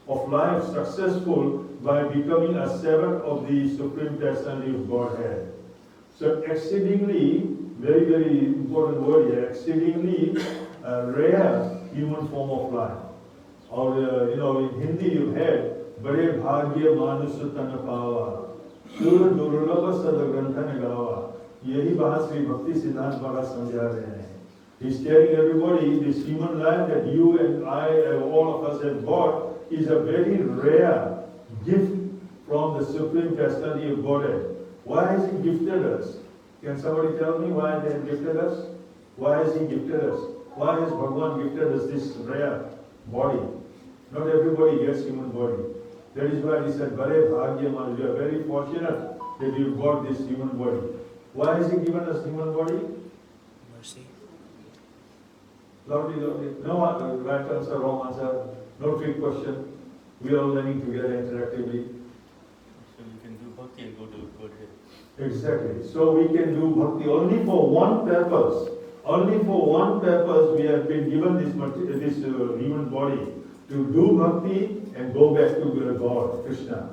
of life successful by becoming a servant of the Supreme Personality of Godhead. So exceedingly, very, very important word here, exceedingly rare human form of life. Or, in Hindi you had, Bade Bhagya Manusya Tana Pava, Sur Durlabha Sadagrantha Gawa. Yehi baat Sri Bhaktisiddhanta Maharaj samjha rahe hain. He's telling everybody this human life that you and I, all of us have got, is a very rare gift from the Supreme Personality of Godhead. Why has He gifted us? Can somebody tell me why they have gifted us? Why has He gifted us? Why has Bhagavan gifted us this rare body? Not everybody gets human body. That is why He said, Bare Bhagya Man, you are very fortunate that you've got this human body. Why has He given us human body?
Mercy.
Lovely. No right answer, wrong answer. No trick question. We are all learning together interactively.
So you can do bhakti and go to Godhead.
Exactly. So we can do bhakti only for one purpose. Only for one purpose we have been given this human body, to do bhakti and go back to God, Krishna.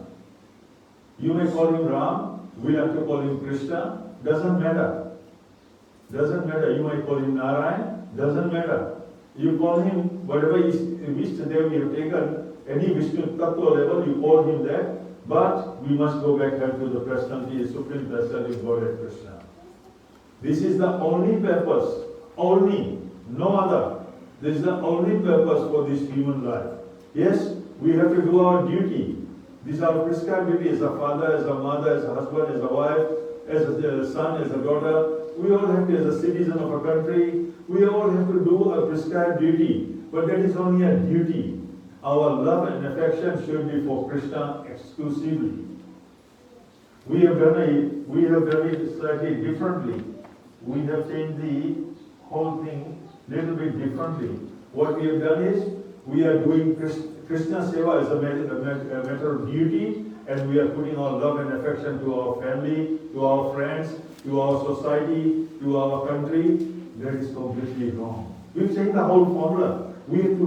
You may call Him Ram, we have to call Him Krishna, doesn't matter. Doesn't matter. You might call Him Narayan, doesn't matter. You call Him whatever Ishtadev you have taken, any Vishnu Tattva level, you call Him that, but we must go back to the personality, the Supreme Personality of Godhead Krishna. This is the only purpose, only, no other. This is the only purpose for this human life. Yes, we have to do our duty. These are prescribed duty as a father, as a mother, as a husband, as a wife, as a son, as a daughter. We all have to, as a citizen of a country, we all have to do a prescribed duty. But that is only a duty. Our love and affection should be for Krishna exclusively. We have done it slightly differently. We have changed the whole thing a little bit differently. What we have done is, we are doing Krishna Seva as a matter of duty, and we are putting our love and affection to our family, to our friends, to our society, to our country. That is completely wrong. We've changed the whole formula. We have to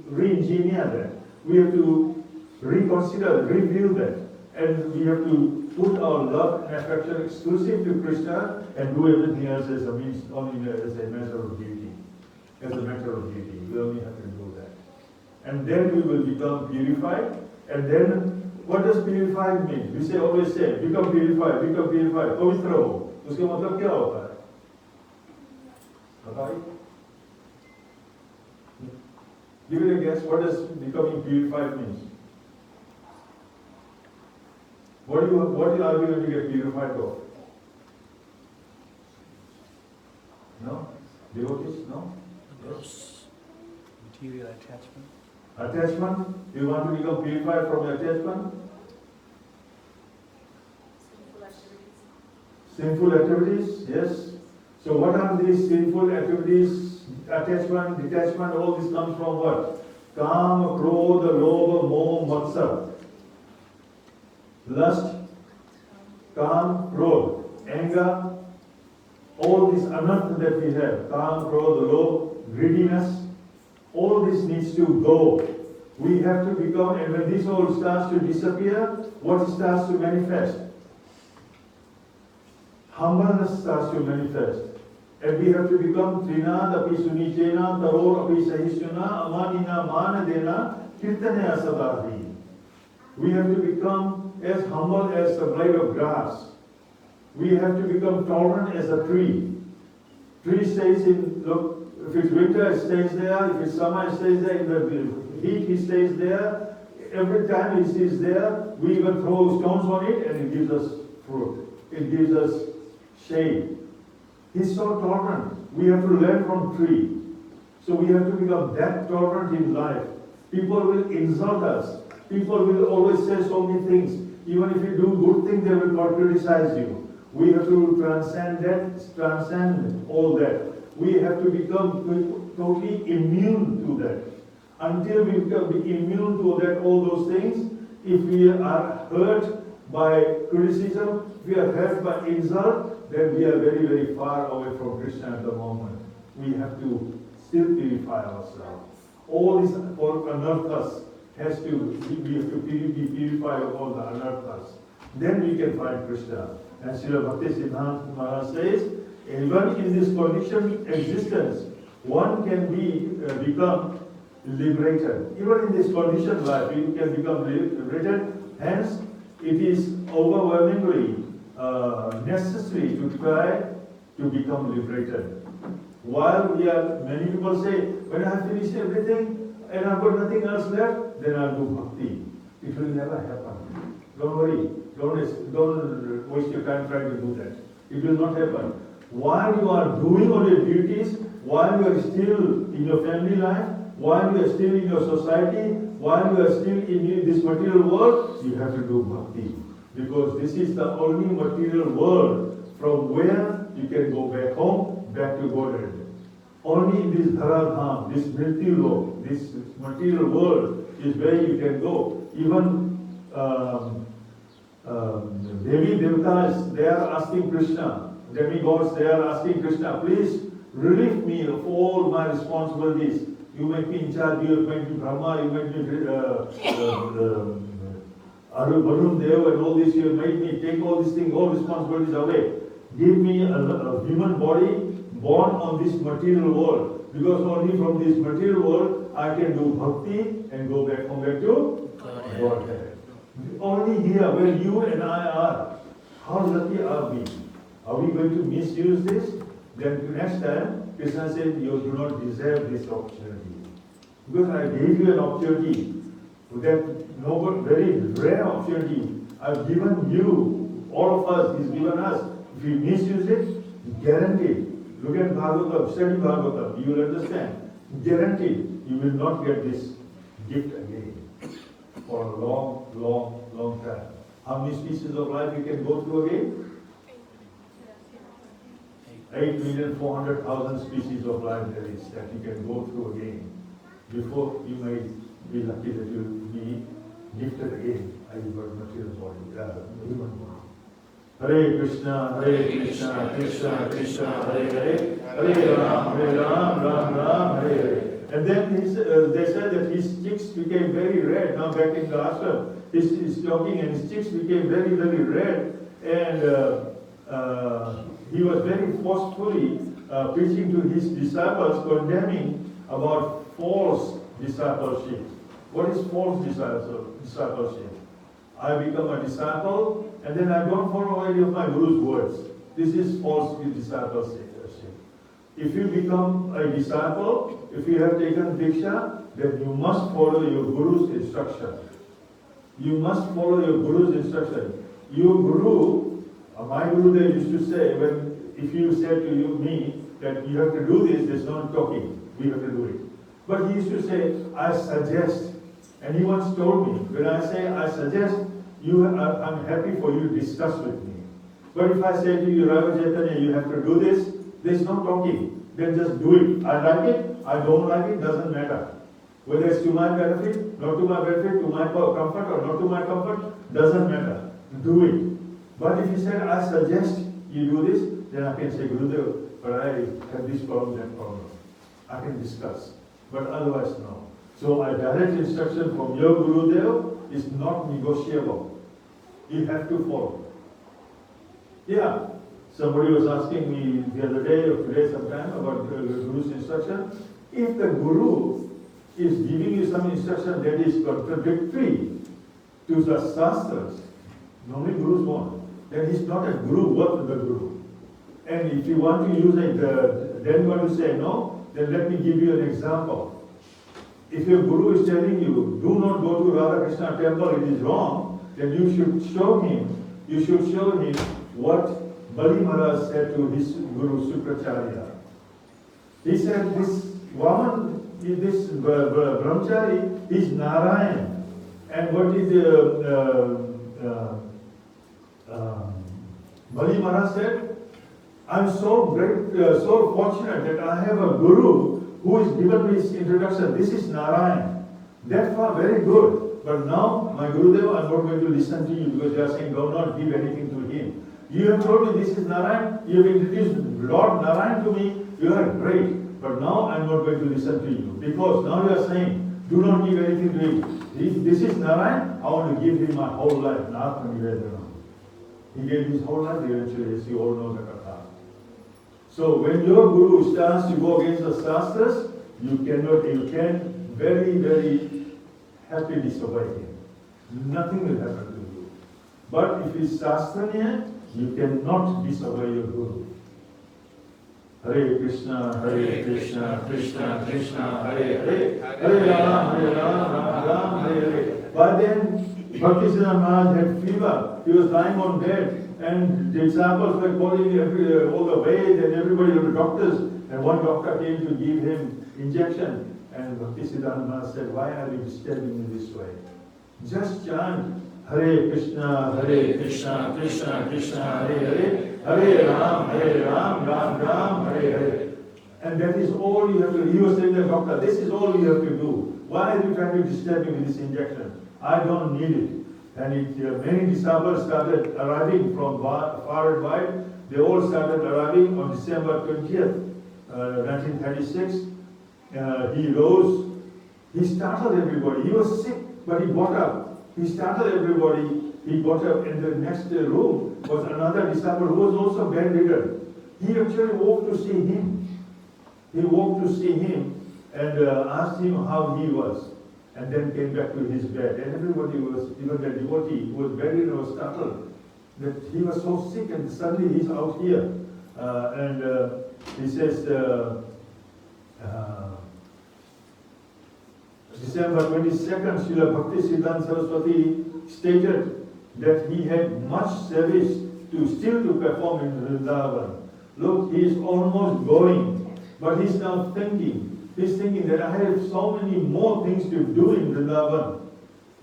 re-engineer that. We have to reconsider, review that. And we have to put our love and affection exclusive to Krishna and do everything else as a means, only as a matter of duty. As a matter of duty. We only have to do that. And then we will become purified. And then, what does purified mean? We always say, become purified, पवित्र हो. उसका मतलब क्या होता है? बताइए. Give it a guess. What does becoming purified means? What are you going to get purified of? No? Devotees? No?
Gross material attachment.
Attachment? You want to become purified from attachment? Sinful activities? Yes. So what are these sinful activities? Attachment, detachment, all this comes from what? Kam, Krodha, Lobha, Moh, Matsar. Lust, Kam, Krodha, anger, all this anartha that we have, Kam, Krodha, Lobha, greediness, all this needs to go. We have to become, and when this all starts to disappear, what starts to manifest? Humbleness starts to manifest. And we have to become Trinad api sunichena, Taror api sahishyana, Amanina manadena, Kirtanaya sadari. We have to become as humble as the blade of grass. We have to become tolerant as a tree. Tree stays in, look, if it's winter, it stays there. If it's summer, it stays there. In the heat, he stays there. Every time he stays there, we even throw stones on it and it gives us fruit. It gives us shade. He's so tolerant. We have to learn from tree. So we have to become that tolerant in life. People will insult us. People will always say so many things. Even if you do good things, they will criticize you. We have to transcend all that. We have to become totally immune to that. Until we become immune to that, all those things, if we are hurt by criticism, if we are hurt by insult, then we are very, very far away from Krishna at the moment. We have to still purify ourselves. All this anarthas has to, we have to be purified of all the anarthas. Then we can find Krishna. And Srila Bhaktisiddhanta Maharaj says, even in this conditioned existence, one can become liberated. Even in this conditioned life, you can become liberated. Hence, it is overwhelmingly necessary to try to become liberated. While many people say, when I have finished everything and I've got nothing else left, then I'll do bhakti. It will never happen. Don't worry. Don't waste your time trying to do that. It will not happen. While you are doing all your duties, while you are still in your family life, while you are still in your society, while you are still in this material world, you have to do bhakti. Because this is the only material world from where you can go back home, back to Godhead. Only in this Dharadham, this Mrityu, this material world is where you can go. Even Devi Devatas, they are asking Krishna, demigods, they are asking Krishna, please relieve me of all my responsibilities. You make me in charge, you make me Brahma, you make me Varun Dev and all this, you made me take all these things, all responsibilities away. Give me a human body born on this material world. Because only from this material world I can do bhakti and go back home back to Godhead. Only here where you and I are, how lucky are we? Are we going to misuse this? Then next time, Krishna said, you do not deserve this opportunity. Because I gave you an opportunity, that very rare opportunity. I've given you, all of us, He's given us. If you misuse it, guaranteed. Look at Bhagavatam, study Bhagavatam, you will understand. Guaranteed, you will not get this gift again for a long, long, long time. How many species of life you can go through again? 8,400,000 species of life there is that you can go through again before you may be lucky that you will be gifted again a material body, human body. Hare Krishna, Krishna Krishna, Hare Hare, Hare Ram, Ram Ram, Hare Hare. And then they said that his cheeks became very red. Now back in the ashram, he's talking and his cheeks became very, very red. And he was very forcefully preaching to his disciples, condemning about false discipleship. What is false discipleship? I become a disciple and then I don't follow any of my Guru's words. This is false discipleship. If you become a disciple, if you have taken Diksha, then you must follow your Guru's instruction. You must follow your Guru's instruction. Your Guru, my Guru, they used to say, if you said to me that you have to do this, there's no talking, we have to do it. But he used to say, I suggest. And he once told me, when I say I suggest, I'm happy for you to discuss with me. But if I say to you, Raghav Chaitanya, you have to do this, there's no talking. Then just do it. I like it, I don't like it, doesn't matter. Whether it's to my benefit, not to my benefit, to my comfort or not to my comfort, doesn't matter. Do it. But if you said, I suggest you do this, then I can say, Gurudev, but I have this problem, that problem. I can discuss. But otherwise, no. So a direct instruction from your Gurudev is not negotiable. You have to follow. Yeah. Somebody was asking me the other day or today sometime about the Guru's instruction. If the Guru is giving you some instruction that is contradictory to the Shastras, normally Gurus won't, then he's not a Guru, worth the Guru. And if you want to use it, then you want to say no, then let me give you an example. If your Guru is telling you, do not go to Radha Krishna temple, it is wrong, then you should show him what Bali Maharaj said to his Guru Sukracharya. He said, this woman, this brahmachari is Narayan. And what did Bali Maharaj said? I'm so great, so fortunate that I have a Guru who is given me his introduction. This is Narayan. That far, very good. But now, my Gurudev, I'm not going to listen to you because you are saying, do not give anything to him. You have told me this is Narayan. You have introduced Lord Narayan to me. You are great. But now I'm not going to listen to you because now you are saying, do not give anything to him. This is Narayan. I want to give him my whole life. He gave his whole life eventually, as you all know the Katha. So when your Guru starts to go against the Shastras, you can very, very happily disobey him. Nothing will happen to you. But if he is Shastraniya, you cannot disobey your Guru. Hare Krishna, Krishna, Krishna, Hare Hare, Hare Ram, Ram Ram, Hare Hare. But then Bhaktisiddhanta Maharaj had fever. He was lying on bed. And the disciples were calling all the way, and everybody, the doctors, and one doctor came to give him injection. And Bhaktisiddhanta Maharaj said, why are you disturbing me this way? Just chant Hare Krishna, Krishna, Krishna, Hare Hare, Hare Ram, Ram Ram, Hare Hare. And that is all you have to do. He was telling the doctor, this is all you have to do. Why are you trying to disturb me with this injection? I don't need it. And many disciples started arriving from far and wide. They all started arriving on December 20th, 1936. He rose. He startled everybody. He was sick, but he got up. He startled everybody. He got up. In the next room was another disciple who was also bedridden. He actually walked to see him. He walked to see him and asked him how he was. And then came back to his bed. And everybody was, even the devotee who was bedridden was startled that he was so sick and suddenly he's out here. He says, December 22nd, Srila Bhaktisiddhanta Saraswati stated that he had much service still to perform in Vrindavan. Look, he is almost going, but he's now thinking. He's thinking that I have so many more things to do in Vrindavan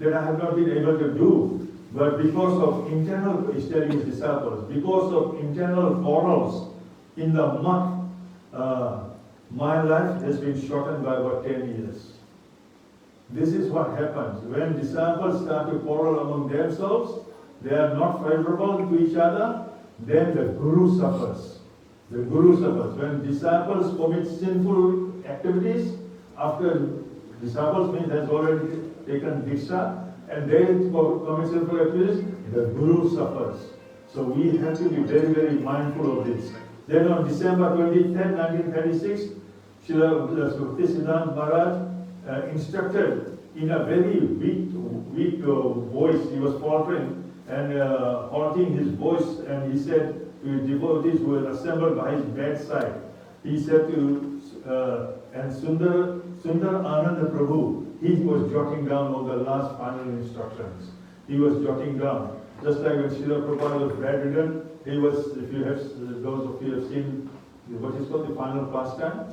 that I have not been able to do. But because of internal, he's telling his disciples, because of internal quarrels in the month, my life has been shortened by about 10 years. This is what happens. When disciples start to quarrel among themselves, they are not favorable to each other, then the Guru suffers. The Guru suffers. When disciples commit sinful activities, after disciples means has already taken Diksha, and they commit sinful activities, the Guru suffers. So we have to be very, very mindful of this. Then on December 23rd, 1936, Srila Bhaktisiddhanta Maharaj instructed in a very weak voice. He was faltering and halting his voice, and he said to his devotees who were assembled by his bedside, he said to and Sundar Ananda Prabhu, he was jotting down all the last final instructions. He was jotting down. Just like when Srila Prabhupada was bedridden, he was, if you have, those of you have seen what is called the final pastime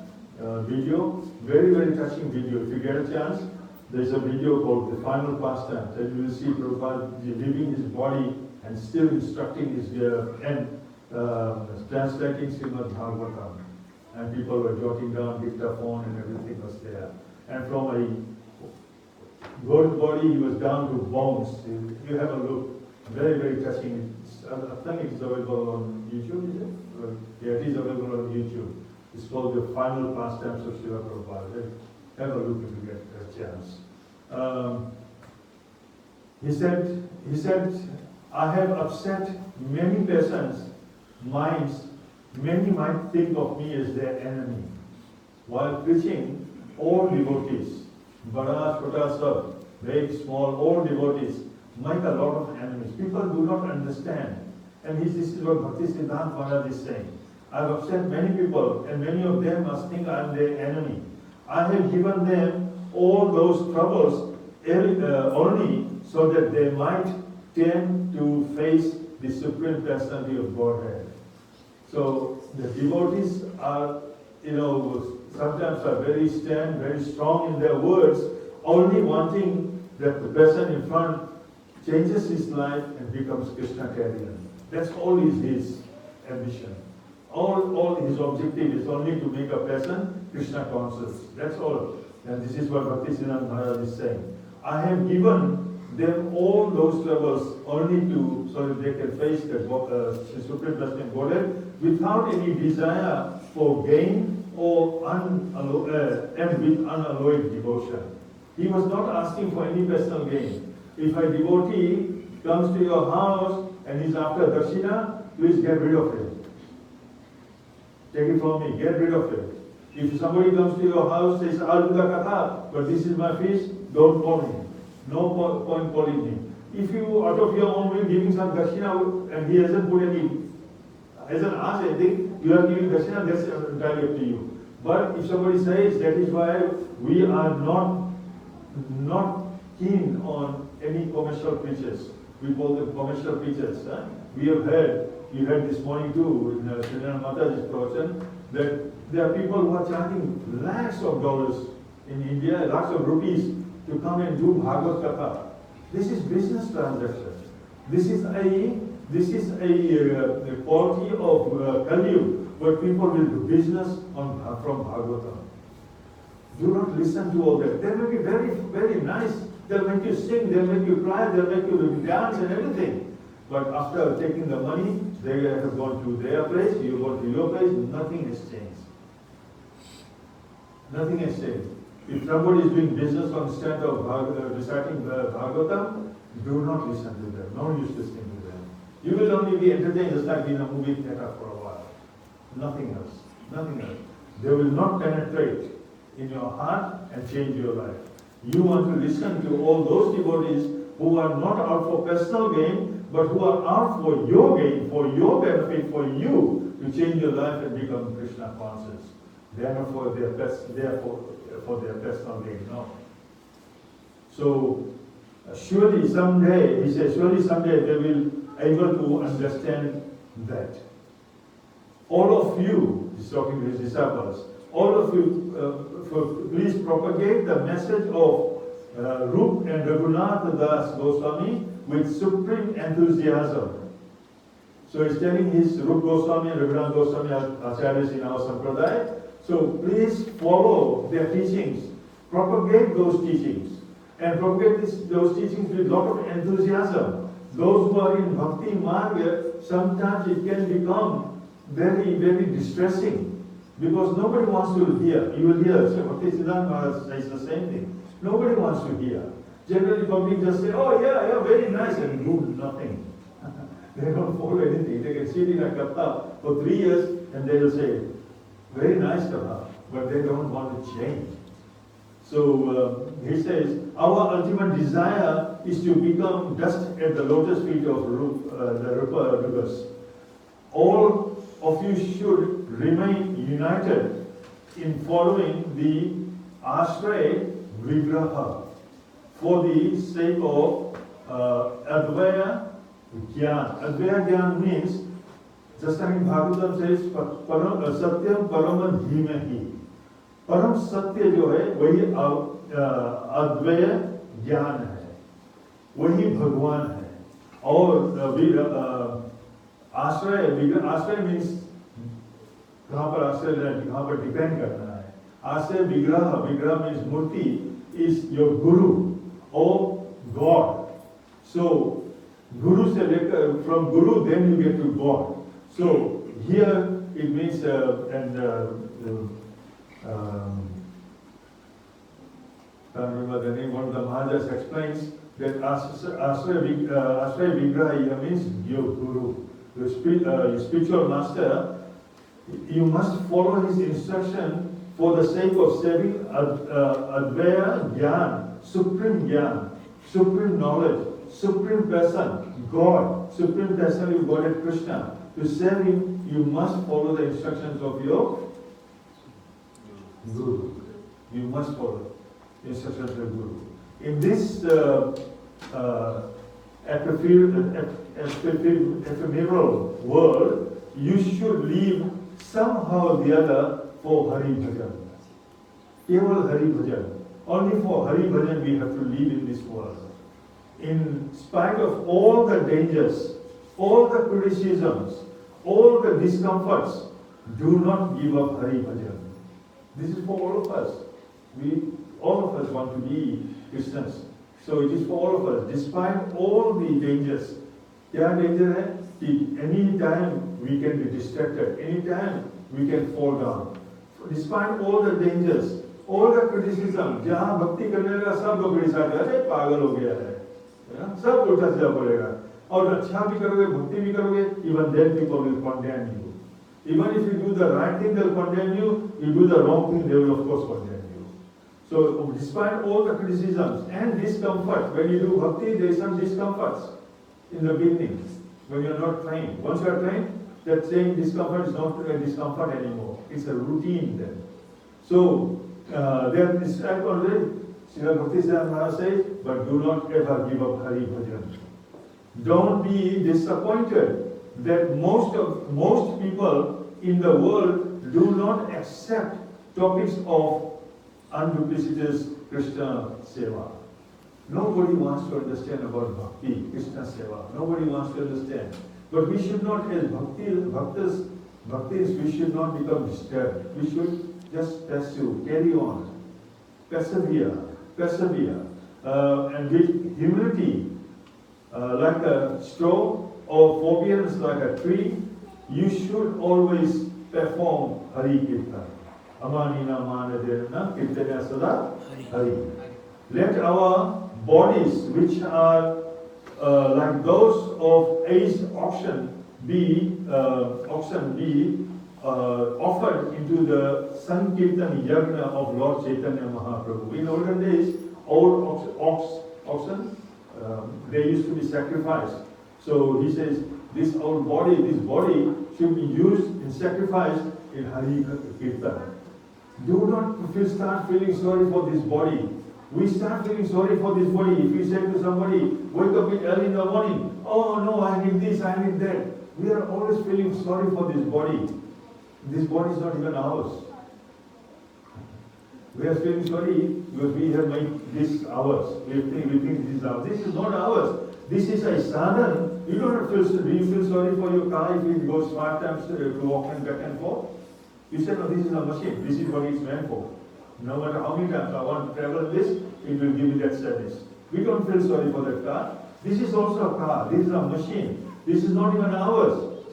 video, very, very touching video. If you get a chance, there's a video called the final pastime. That you will see Prabhupada leaving his body and still instructing his translating Srimad Bhagavatam. And people were jotting down dictaphone and everything was there. And from a gold body, he was down to bones. You have a look. Very, very touching. I think it's available on YouTube, is it? Yeah, it is available on YouTube. It's called The Final Pastimes of Srila Prabhupada. Have a look if you get a chance. He said, I have upset many peasants minds, many might think of me as their enemy. While preaching, all devotees, bada, chota, sab, big, small, all devotees, make a lot of enemies. People do not understand. And this is what Bhaktisiddhanta Maharaj is saying. I have upset many people, and many of them must think I am their enemy. I have given them all those troubles only so that they might tend to face the Supreme Personality of Godhead. So the devotees are, sometimes are very strong in their words, only wanting that the person in front changes his life and becomes Krishnatarian. That's all is his ambition. All his objective is only to make a person Krishna conscious. That's all. And this is what Bhaktisiddhanta Maharaj is saying. I have given them all those troubles only so that they can face the Supreme Personality Godhead without any desire for gain or and with unalloyed devotion. He was not asking for any personal gain. If a devotee comes to your house and he's after darshina, please get rid of him. Take it from me, get rid of it. If somebody comes to your house and says, I'll do the katha, but this is my feast, don't call him. No point calling him. If you, out of your own will, giving some darshina and he hasn't asked anything, you are giving darshina, that's entirely up to you. But if somebody says, that is why we are not keen on any commercial preachers. We call them commercial preachers. We have heard, you heard this morning too, in Srila Mataji's program, that there are people who are charging lakhs of dollars in India, lakhs of rupees to come and do Bhagavad Katha. This is business transaction. This is a quality of Kali, where people will do business from Bhagavatam. Do not listen to all that. They may be very, very nice. They'll make you sing, they'll make you cry, they'll make you dance and everything. But after taking the money, they have gone to their place, you go to your place, nothing has changed. Nothing has changed. If somebody is doing business on stand of reciting Bhagavatam, do not listen to them. No use listening to them. You will only be entertained just like in a movie theater for a while. Nothing else. Nothing else. They will not penetrate in your heart and change your life. You want to listen to all those devotees who are not out for personal gain, but who are out for your gain, for your benefit, for you to change your life and become Krishna conscious. They are not for their personal gain, no. So surely someday, he says, surely someday they will able to understand that. All of you, he's talking to his disciples, all of you, please propagate the message of Rup and Raghunath Das Goswami with supreme enthusiasm. So he's telling his Rup Goswami and Raghunath Goswami Acharyas in our Sampradaya. So please follow their teachings, propagate those teachings, and propagate those teachings with a lot of enthusiasm. Those who are in Bhakti Marga, sometimes it can become very, very distressing. Because nobody wants to hear. You will hear, so Bhaktisiddhanta says the same thing. Nobody wants to hear. Generally, public just say, oh yeah, very nice, and do nothing. They don't follow anything. They can sit in a katha for 3 years, and they will say, very nice katha, but they don't want to change. So he says, our ultimate desire is to become dust at the lotus feet of the Rupa Dugas. All of you should remain united in following the Ashray Vigraha for the sake of Advaya Gyan. Advaya Gyan means, just like Bhagavatam says, Satyam Parama Dhimahi. Param Satya जो है वही अद्वय ज्ञान है, वही भगवान है. और आश्रय मीन्स कहाँ पर आश्रय लेना, कहाँ पर डिपेंड करना है. आश्रय विग्रह मीन्स मूर्ति is your guru or God. So guru से लेकर, from guru then you get to God. So here it means can't remember the name. One of the Mahajas explains that Ashraya Vigraha means your guru. your spiritual master, you must follow his instruction for the sake of saving Advaya Gyan, supreme Gyan, supreme knowledge, supreme person, God, supreme person you got at Krishna. To save him, you must follow the instructions of your Guru. You must follow the instructions of the Guru. In this ephemeral world, you should live somehow or the other for Hari Bhajan. Keval Hari Bhajan. Only for Hari Bhajan we have to live in this world. In spite of all the dangers, all the criticisms, all the discomforts, do not give up Hari Bhajan. This is for all of us. All of us want to be Christians. So it is for all of us. Despite all the dangers, क्या danger है कि any time we can be distracted, any time we can fall down. Despite all the dangers, all the criticism, जहाँ भक्ति करने लगा सब लोग criticise कर रहे पागल हो गया है, सब उल्टा सीधा बोलेगा. और अच्छा भी करोगे, भक्ति भी करोगे, even then people will condemn you. Even if you do the right thing, they'll condemn you. You do the wrong thing, they will of course condemn you. So despite all the criticisms and discomfort, when you do bhakti, there is some discomforts in the beginning when you are not trained. Once you are trained, that same discomfort is not a discomfort anymore. It's a routine then. So there is already Srila Bhaktisiddhanta says, but do not ever give up Hari Bhajan. Don't be disappointed that most people in the world do not accept topics of unduplicitous Krishna Seva. Nobody wants to understand about Bhakti, Krishna Seva. Nobody wants to understand. But we should not, as bhaktis, we should not become disturbed. We should just pursue, carry on, persevere, and with humility, like a straw, or forbearance like a tree, you should always perform Hari Kirtan. Amanina Manadena Kirtana Sada Hari. Let our bodies, which are like those of aged oxen, be offered into the Sankirtan Yagna of Lord Chaitanya Mahaprabhu. In olden days, old oxen, they used to be sacrificed. So he says, this body should be used in sacrifice in Hari Kirtan. Do not start feeling sorry for this body. We start feeling sorry for this body. If you say to somebody, wake up early in the morning, oh no, I need this, I need that. We are always feeling sorry for this body. This body is not even ours. We are feeling sorry because we have made this ours. We think this is ours. This is not ours. This is a sadhan. You don't feel. Do you feel sorry for your car if it goes 5 times to walk and back and forth? You say, no, this is a machine. This is what it's meant for. No matter how many times I want to travel this, it will give me that service. We don't feel sorry for that car. This is also a car. This is a machine. This is not even ours.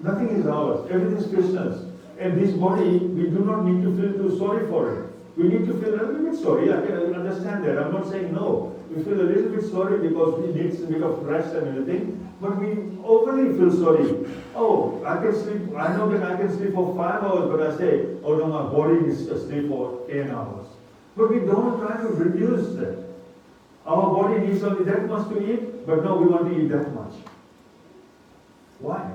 Nothing is ours. Everything is Krishna's. And this body, we do not need to feel too sorry for it. We need to feel a little bit sorry. I can understand that. I'm not saying no. We feel a little bit sorry because we need a bit of rest and everything. But we overly feel sorry. Oh, I can sleep. I know that I can sleep for 5 hours, but I say, oh no, my body needs to sleep for 10 hours. But we don't try to reduce that. Our body needs only that much to eat, but no, we want to eat that much. Why?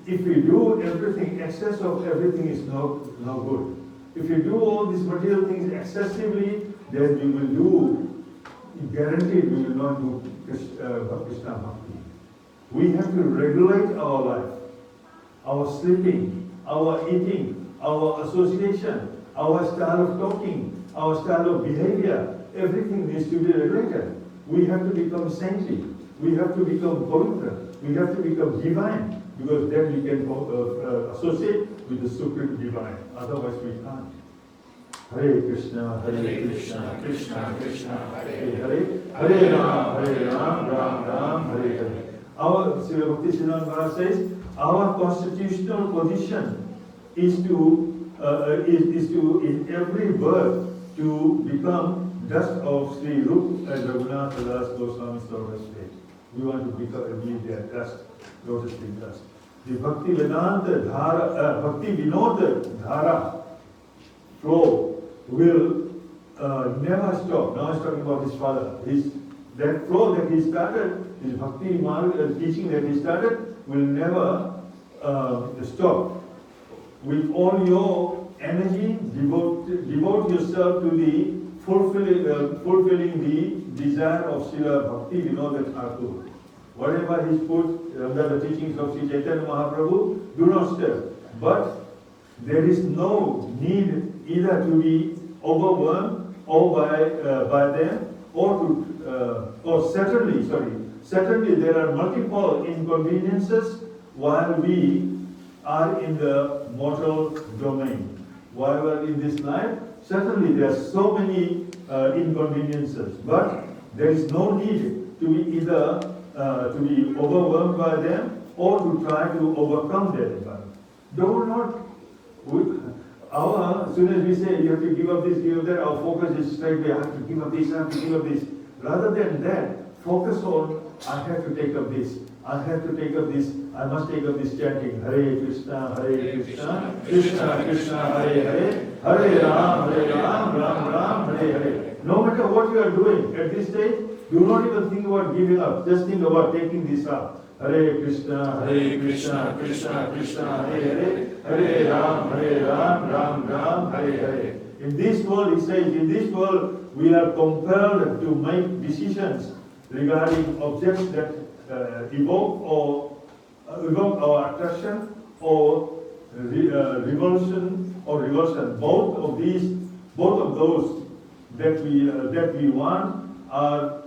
If we do everything, excess of everything is no good. If you do all these material things excessively, then we will do, guaranteed we will not do Krishna Bhakti. We have to regulate our life, our sleeping, our eating, our association, our style of talking, our style of behavior. Everything needs to be regulated. We have to become saintly. We have to become pavitra. We have to become divine. Because then we can associate with the supreme divine. Otherwise we can't. Hare Krishna, Krishna, Krishna, Hare Hare, Hare Ram, Ram, Hare Hare. Our Srila Bhaktisiddhanta says, our constitutional position is to in every birth to become dust of Sri Rup and Raghunath Das Goswami Sarvasve. We want to be their dust, lotus feet dust. The Bhakti Vedanta Dhara, Bhakti Vinod Dhara flow will never stop. Now he's talking about his father. That flow that he started, his Bhakti teaching that he started, will never stop. With all your energy, devote yourself to the fulfilling the desire of Srila Bhakti Vinod Thakur. Whatever he put under the teachings of Sri Chaitanya Mahaprabhu, do not stop. But there is no need either to be overwhelmed or by them, or certainly there are multiple inconveniences while we are in the mortal domain. While we are in this life, certainly there are so many inconveniences, but there is no need to be either to be overwhelmed by them or to try to overcome them. As soon as we say you have to give up this, give up that, our focus is straight away, I have to give up this, I have to give up this. Rather than that, focus on, I have to take up this, I have to take up this, I must take up this chanting, Hare Krishna, Krishna Krishna, Hare Hare, Hare Ram, Ram Ram, Hare Hare. No matter what you are doing at this stage, do not even think about giving up, just think about taking this up. Hare Krishna, Krishna Krishna, Hare Hare, Hare Ram, Ram Ram, Hare Hare. In this world, he says, in this world, we are compelled to make decisions regarding objects that evoke our attraction or revulsion. Both of those that we want are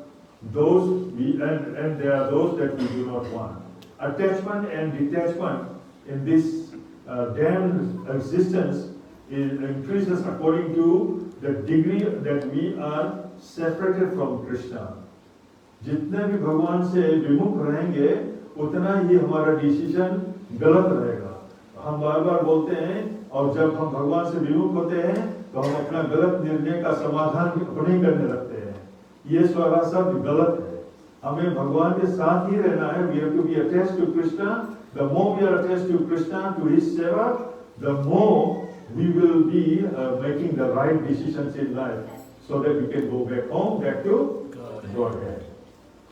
those and there are those that we do not want. Attachment and detachment in this damned existence increases according to the degree that we are separated from Krishna. जितने भी भगवान से विमुख रहेंगे, उतना ही हमारा decision गलत रहेगा. हम बार-बार बोलते हैं, और जब हम भगवान से विमुख होते हैं, तो हम अपना गलत निर्णय का समाधान अपने ही करने लगते हैं. ये सारा सब गलत है. हमें भगवान के साथ ही रहना है. We have to be attached to Krishna. The more we are attached to Krishna, to His seva, the more we will be making the right decisions in life, so that we can go back home, back to Godhead.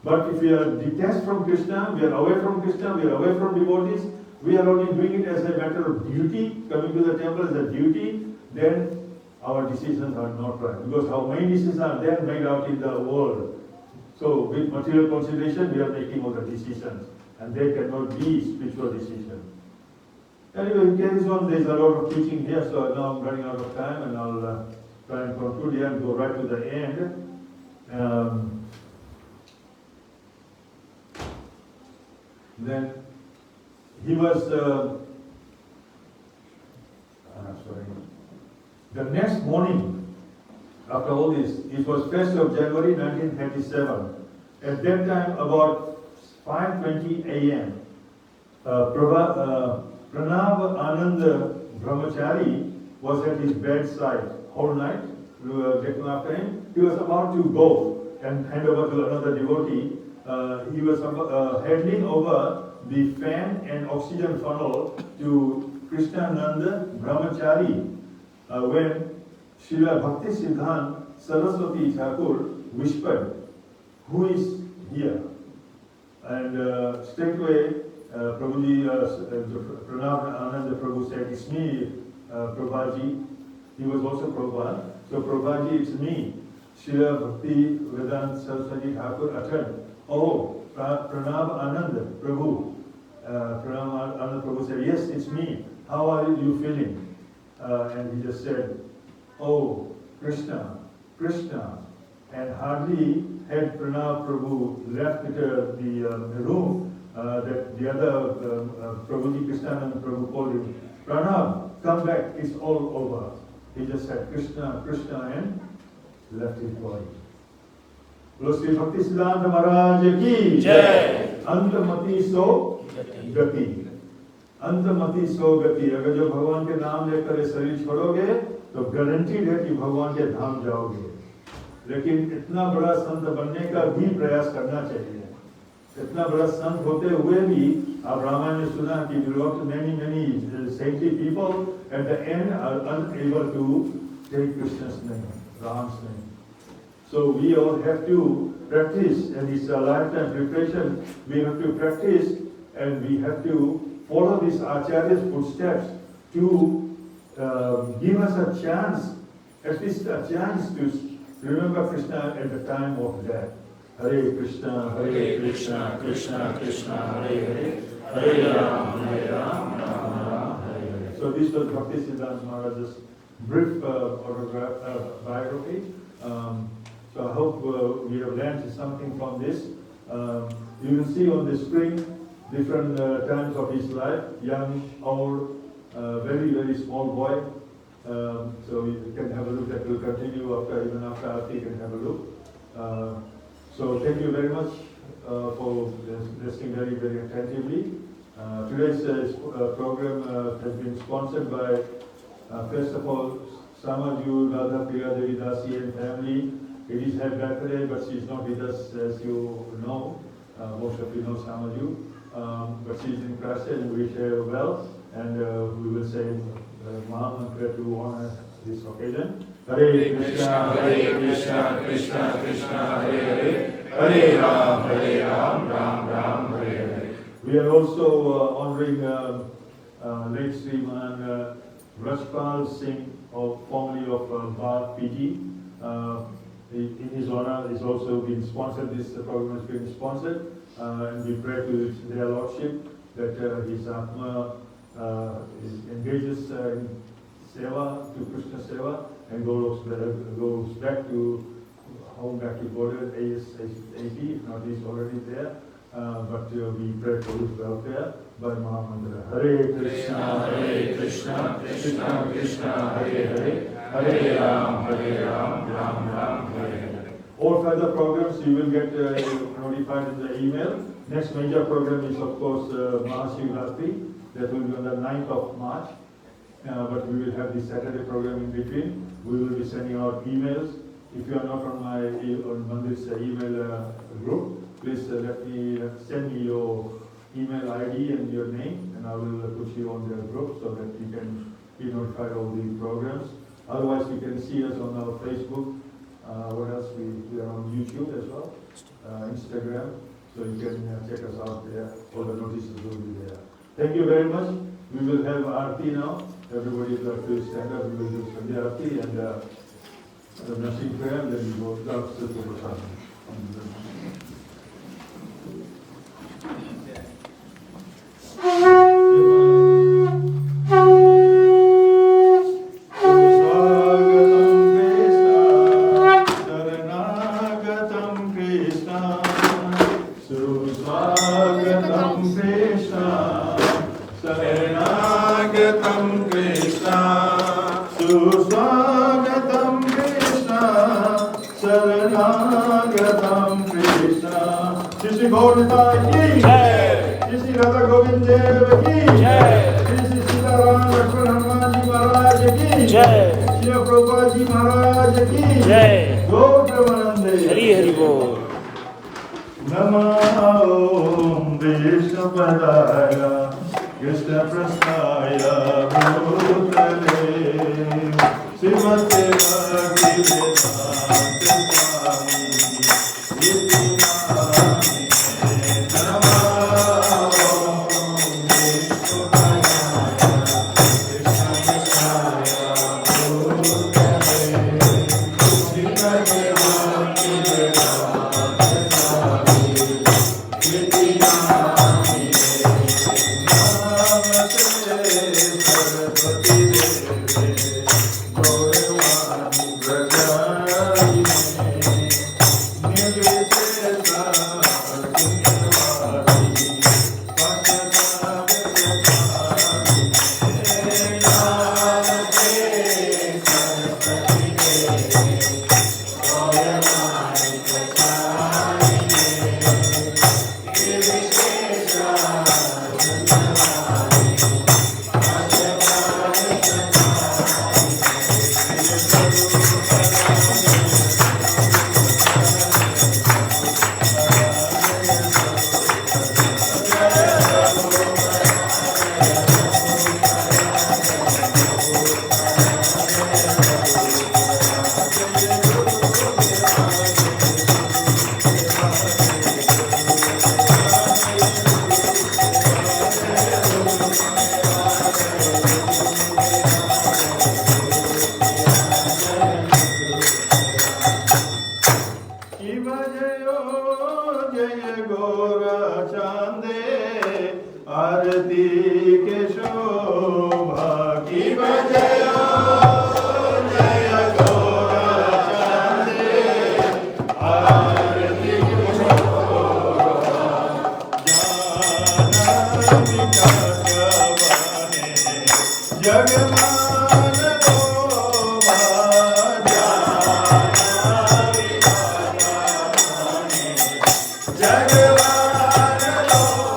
But if we are detached from Krishna, we are away from Krishna, we are away from devotees, we are only doing it as a matter of duty, coming to the temple as a duty, then our decisions are not right. Because how many decisions are there made out in the world? So with material consideration, we are making all the decisions, and they cannot be spiritual decisions. Anyway, it carries on. There's a lot of teaching here, so now I'm running out of time, and I'll try and conclude here and go right to the end. Then he was, the next morning, after all this, it was 1st of January 1937. At that time, about 5:20 a.m., Pranav Anand Brahmachari was at his bedside all night. We were getting after him. He was about to go and hand over to another devotee. He was handing over the fan and oxygen funnel to Krishnananda Brahmachari when Srila Bhaktisiddhanta Saraswati Thakur whispered, "Who is here?" And straightway Prabhuji, Pranav Ananda Prabhu said, "It's me, Prabhuji." He was also Prabhupada. So Prabhuji, it's me. Srila Bhakti Vedanta Saraswati Thakur uttered, "Oh, Pranav Ananda Prabhu." Pranav Ananda Prabhu said, "Yes, it's me. How are you feeling?" And he just said, "Oh, Krishna, Krishna." And hardly had Pranav Prabhu left the room, that the other Prabhuji Krishnananda Prabhu called him, "Pranav, come back, it's all over." He just said, "Krishna, Krishna," and left his body. Srila Bhaktisiddhanta Maharaj ki Jai. Antamati so gati. Antamati so gati. अगर जो भगवान के नाम लेकर ये शरीर छोड़ोगे, तो गारंटीड है कि भगवान के धाम जाओगे. लेकिन इतना बड़ा संत बनने का भी प्रयास करना चाहिए. इतना बड़ा संत होते हुए भी आप रामायण में सुना कि many saintly people at the end are unable to take Krishna's name, Ram's name. So we all have to practice, and it's a lifetime preparation. We have to practice, and we have to follow this Acharya's footsteps to give us a chance, at least a chance to remember Krishna at the time of death. Hare Krishna, Krishna Krishna, Hare Hare, Hare Ram, Ram Ram, Hare Hare. So this was Bhaktisiddhanta Maharaj's brief biography. So I hope we have learned something from this. You will see on the screen different times of his life, young, old, very small boy. So you can have a look. That will continue even after Aarti. You can have a look. So thank you very much for listening very attentively. Today's program has been sponsored by, first of all, Samaju, Radha, Priya Devi Dasi and family. It is her birthday, but she is not with us, as you know. Most of you know Samaju. But she is in Krishna, and we wish her well. And we will say Mahamantra to honor this occasion. Hare Krishna, Krishna Krishna, Hare Hare, Hare Ram, Ram Ram, Hare Hare. We are also honoring late Sriman Rajpal Singh, formerly of Bharat PG. In his honor is also been sponsored, this program has been sponsored, and we pray to their Lordship that his Atma engages in Seva, to Krishna Seva, and goes back to home, back to Godhead ASAP, if not he's already there. But we pray for his welfare by Mahamantra. Hare Krishna, Krishna Krishna, Hare Hare, Hare Ram, Ram Ram, Hare Hare. All further programs you will get notified in the email. Next major program is of course Mahashivratri. That will be on the 9th of March. But we will have the Saturday program in between. We will be sending out emails. If you are not on Mandir's email group, please send me your email ID and your name, and I will put you on the group so that you can be notified of the programs. Otherwise, you can see us on our Facebook. What else? We are on YouTube as well, Instagram. So you can check us out there. All the notices will be there. Thank you very much. We will have Aarti now. Everybody will have to stand up. We will do Sandhya Aarti and the nursing prayer, and then we go down to the Prasad. Glorifies ki jai, Shri Radha Govind Dev ki jai, Shri Sita Ram Lakshman Hanuman Ji Maharaj ki jai, Shri Prabhupada Ji Maharaj ki jai, Gaur Premanande, Hari Hari Bol. Namo Vishnu Padaya, Krishna Prasthaya Bhutale, Srimate Bhaktivedanta Swami, Raghav. जय गोरा चांदे आरती के शोभा की बजायो जय गोरा चांदे आरती के शोभा जाना विकास बने जगमान लोभा जाना विकास बने जगमान लोभा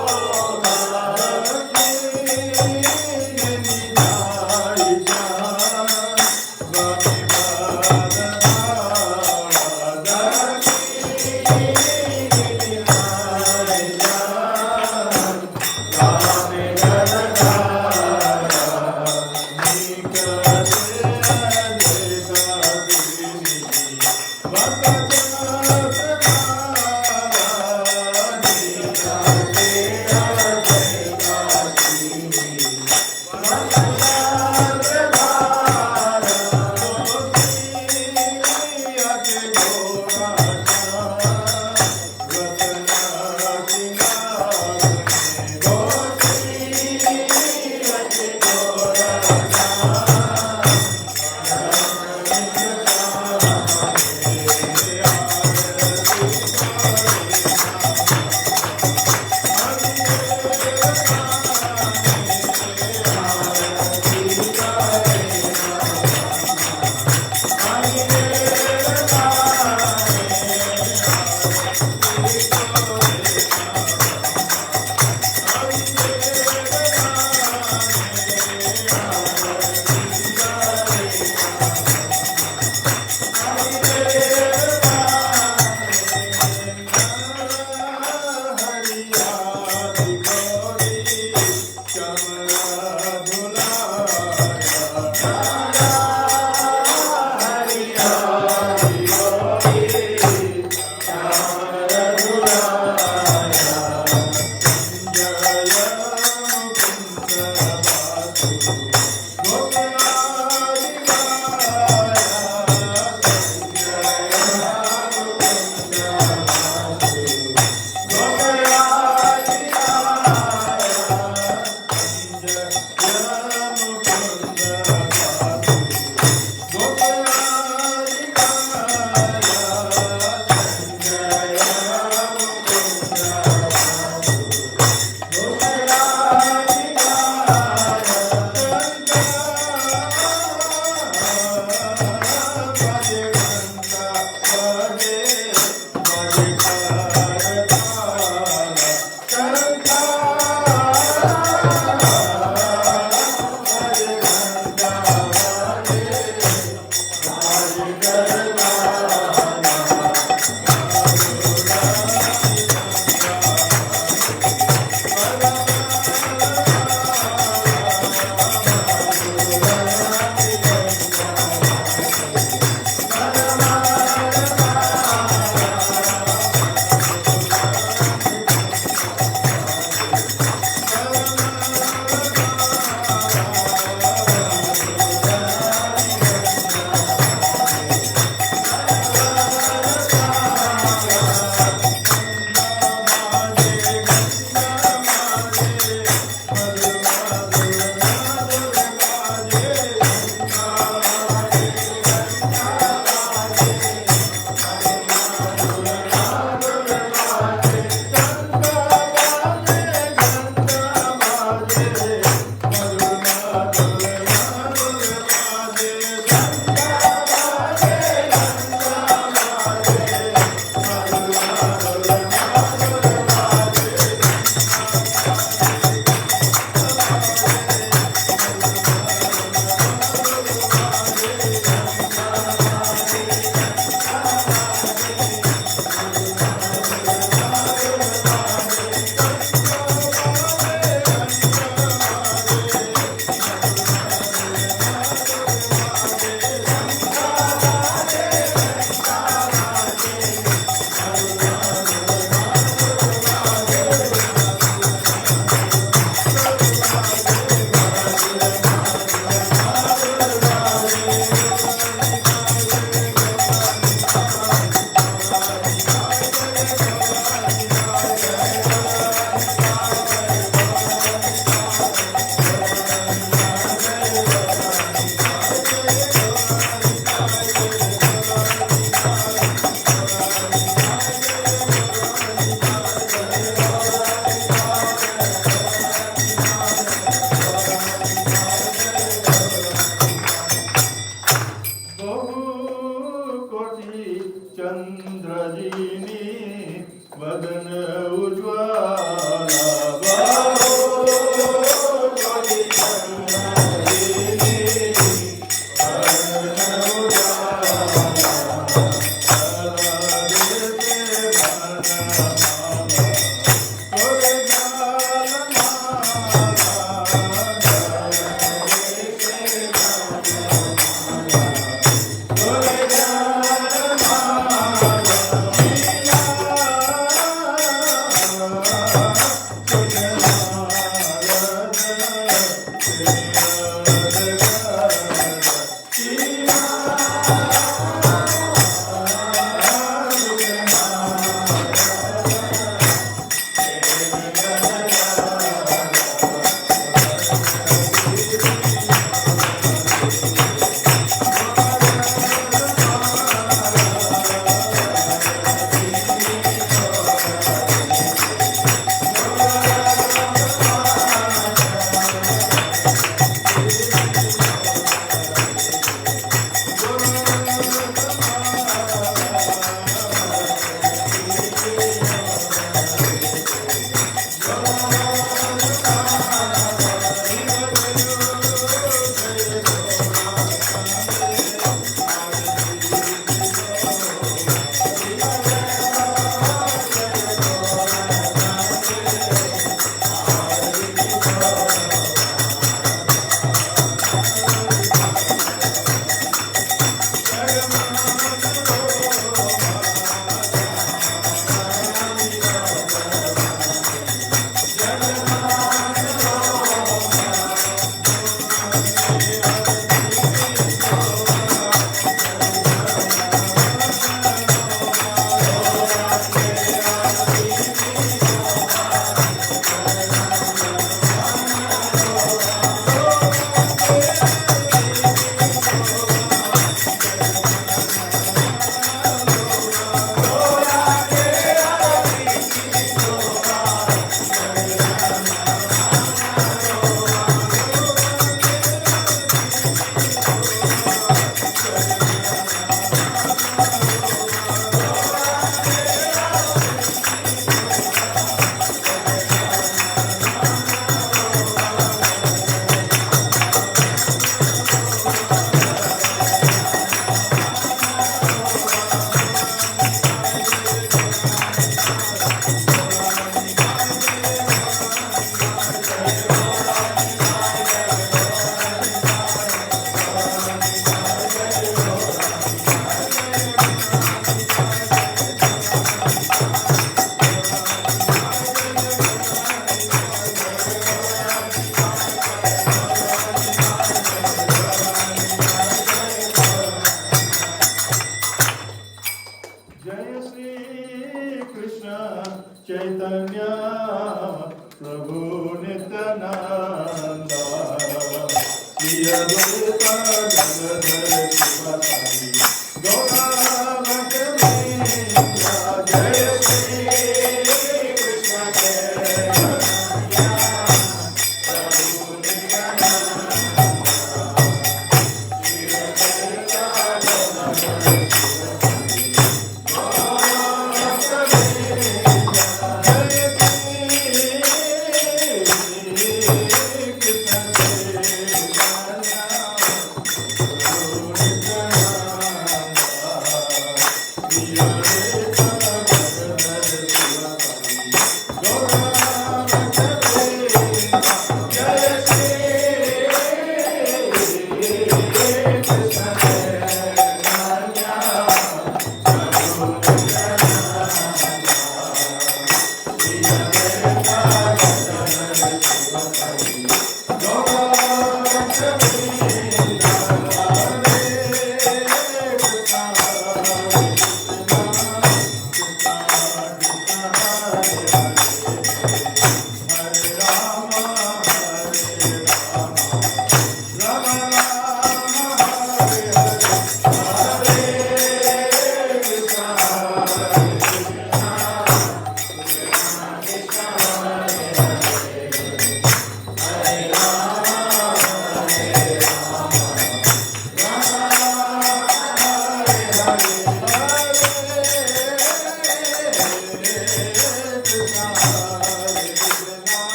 Chaitanya Prabhu Nityananda Shri Advaita Gadadhar Sivasari Gaura Bhaktivinoda Jaya Shri Krishna Chaitanya Prabhu Nityananda Shri Advaita Gadadhar Gaura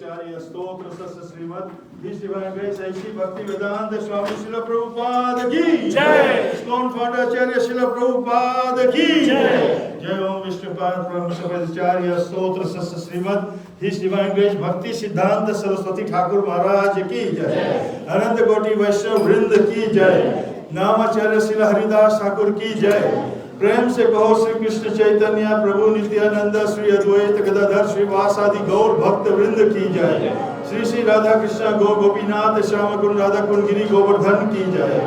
Acharya Stotra Sasa Srimad His Divine Grace A.C. Bhaktivedanta Swami Srila Prabhupada Ki Jai. Stone Founder Acharya Srila Prabhupada Ki Jai. Jai Om Vishnupad Brahma Acharya Stotra Sasa Srimad His Divine Grace Bhaktisiddhanta Saraswati Thakur Maharaj Ki Jai. Ananta Koti Vaishnav Vrinda Ki Jai. Namacharya Srila Haridas Thakur Ki Jai. प्रेम से कहो श्री कृष्ण चैतन्य प्रभु नित्यानंद श्री अद्वैत गदाधर श्रीवासादि गौर भक्त वृंद की जय। श्री श्री राधा कृष्ण गौ गोपीनाथ श्याम कुंड राधा कुंड गिरी गोवर्धन की जय।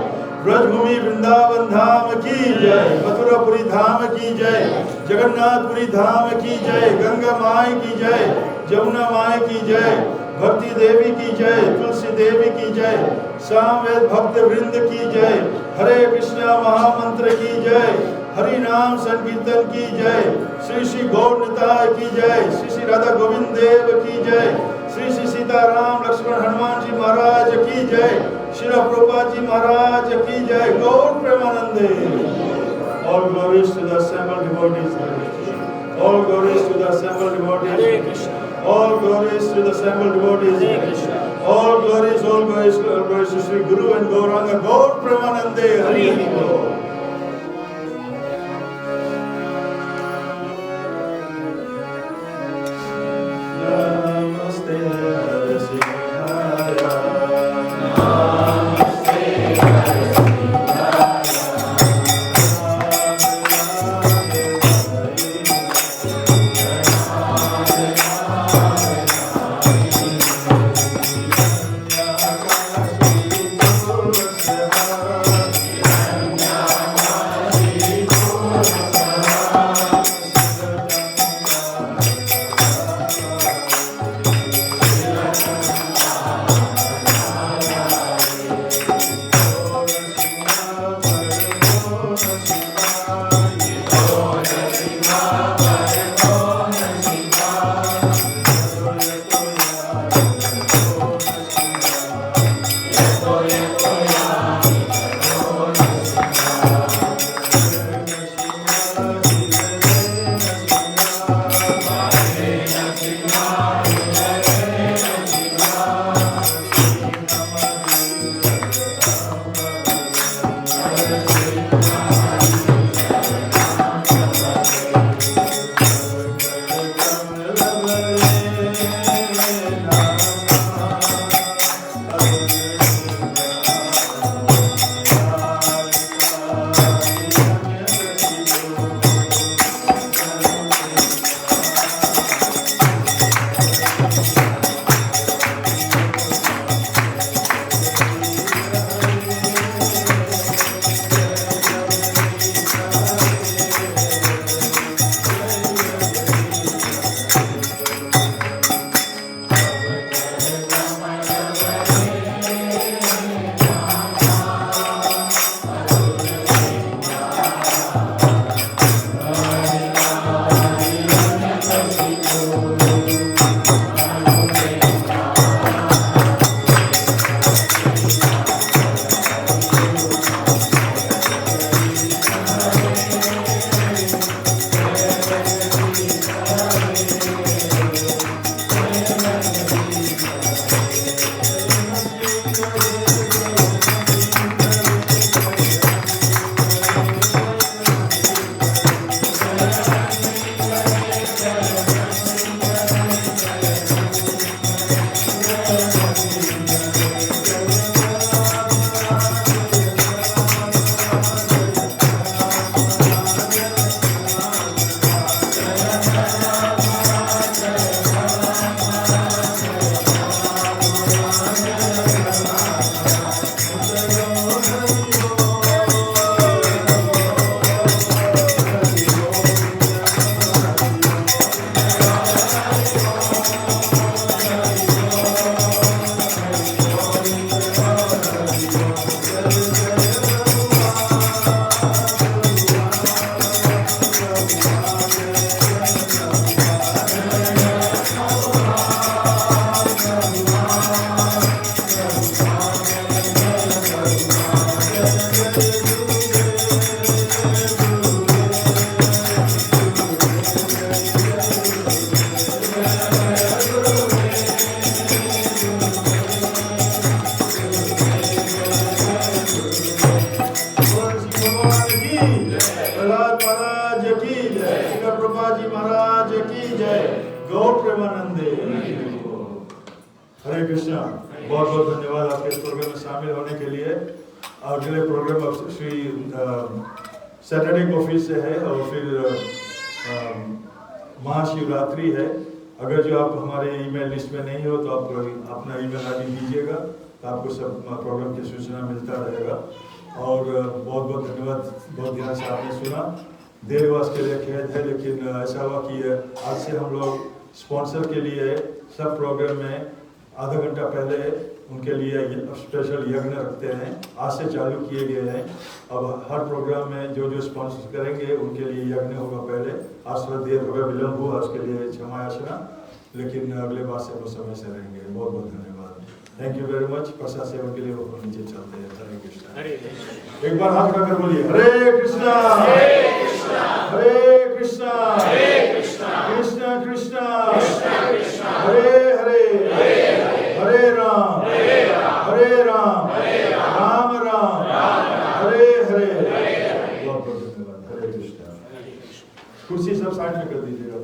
ब्रजभूमि वृंदावन धाम की जय। मथुरापुरी धाम की जय। जगन्नाथपुरी धाम की जय। गंगा माई की जय। जमुना माई की जय। भक्ति देवी की जय। तुलसी देवी की जय। सामवेद भक्त वृंद की जय। हरे कृष्णा महामंत्र की जय। हरि नाम संकीर्तन की जय। श्री श्री गौर निताय की जय। श्री श्री राधा गोविंद देव की जय। श्री श्री सीताराम लक्ष्मण हनुमान जी महाराज की जय। श्री प्रभुपाद जी महाराज की जय। गौर प्रेमानंदे। All glories to the assembled devotees. All glories to the assembled devotees. All glories to the assembled devotees. All glories to Sri Guru and Gauranga. Gaur Premanande. Hari Bol. हरे कृष्णा। बहुत बहुत धन्यवाद आपके इस प्रोग्राम में शामिल होने के लिए। अगले प्रोग्राम अब श्री सैटरडे को फिर से है और फिर महाशिवरात्रि है। अगर जो आप हमारे ईमेल लिस्ट में नहीं हो तो आप अपना ईमेल आईडी दीजिएगा, तो आपको सब प्रोग्राम की सूचना मिलता रहेगा। और बहुत बहुत धन्यवाद, बहुत ध्यान से आपने सुना। देर हुआ उसके लिए खेद है, लेकिन ऐसा हुआ कि आज से हम लोग स्पॉन्सर के लिए सब प्रोग्राम में आधा घंटा पहले उनके लिए स्पेशल यज्ञ रखते हैं। आज से चालू किए गए हैं। अब हर प्रोग्राम में जो जो स्पॉन्सर करेंगे उनके लिए यज्ञ होगा पहले। आज थोड़ा देर होगा, विलम्ब हुआ, उसके लिए क्षमा याचना, लेकिन अगले बार से वो समय से रहेंगे। बहुत बहुत धन्यवाद, thank you very much. Prasad seven के लिए वो नीचे चलते हैं। हरे कृष्णा। एक बार हाथ उठाकर बोलिए हरे कृष्णा हरे कृष्णा कृष्णा कृष्णा हरे हरे हरे राम राम राम हरे हरे। बहुत बहुत धन्यवाद। हरे कृष्णा। कुर्सी सब साइड में कर दीजिएगा।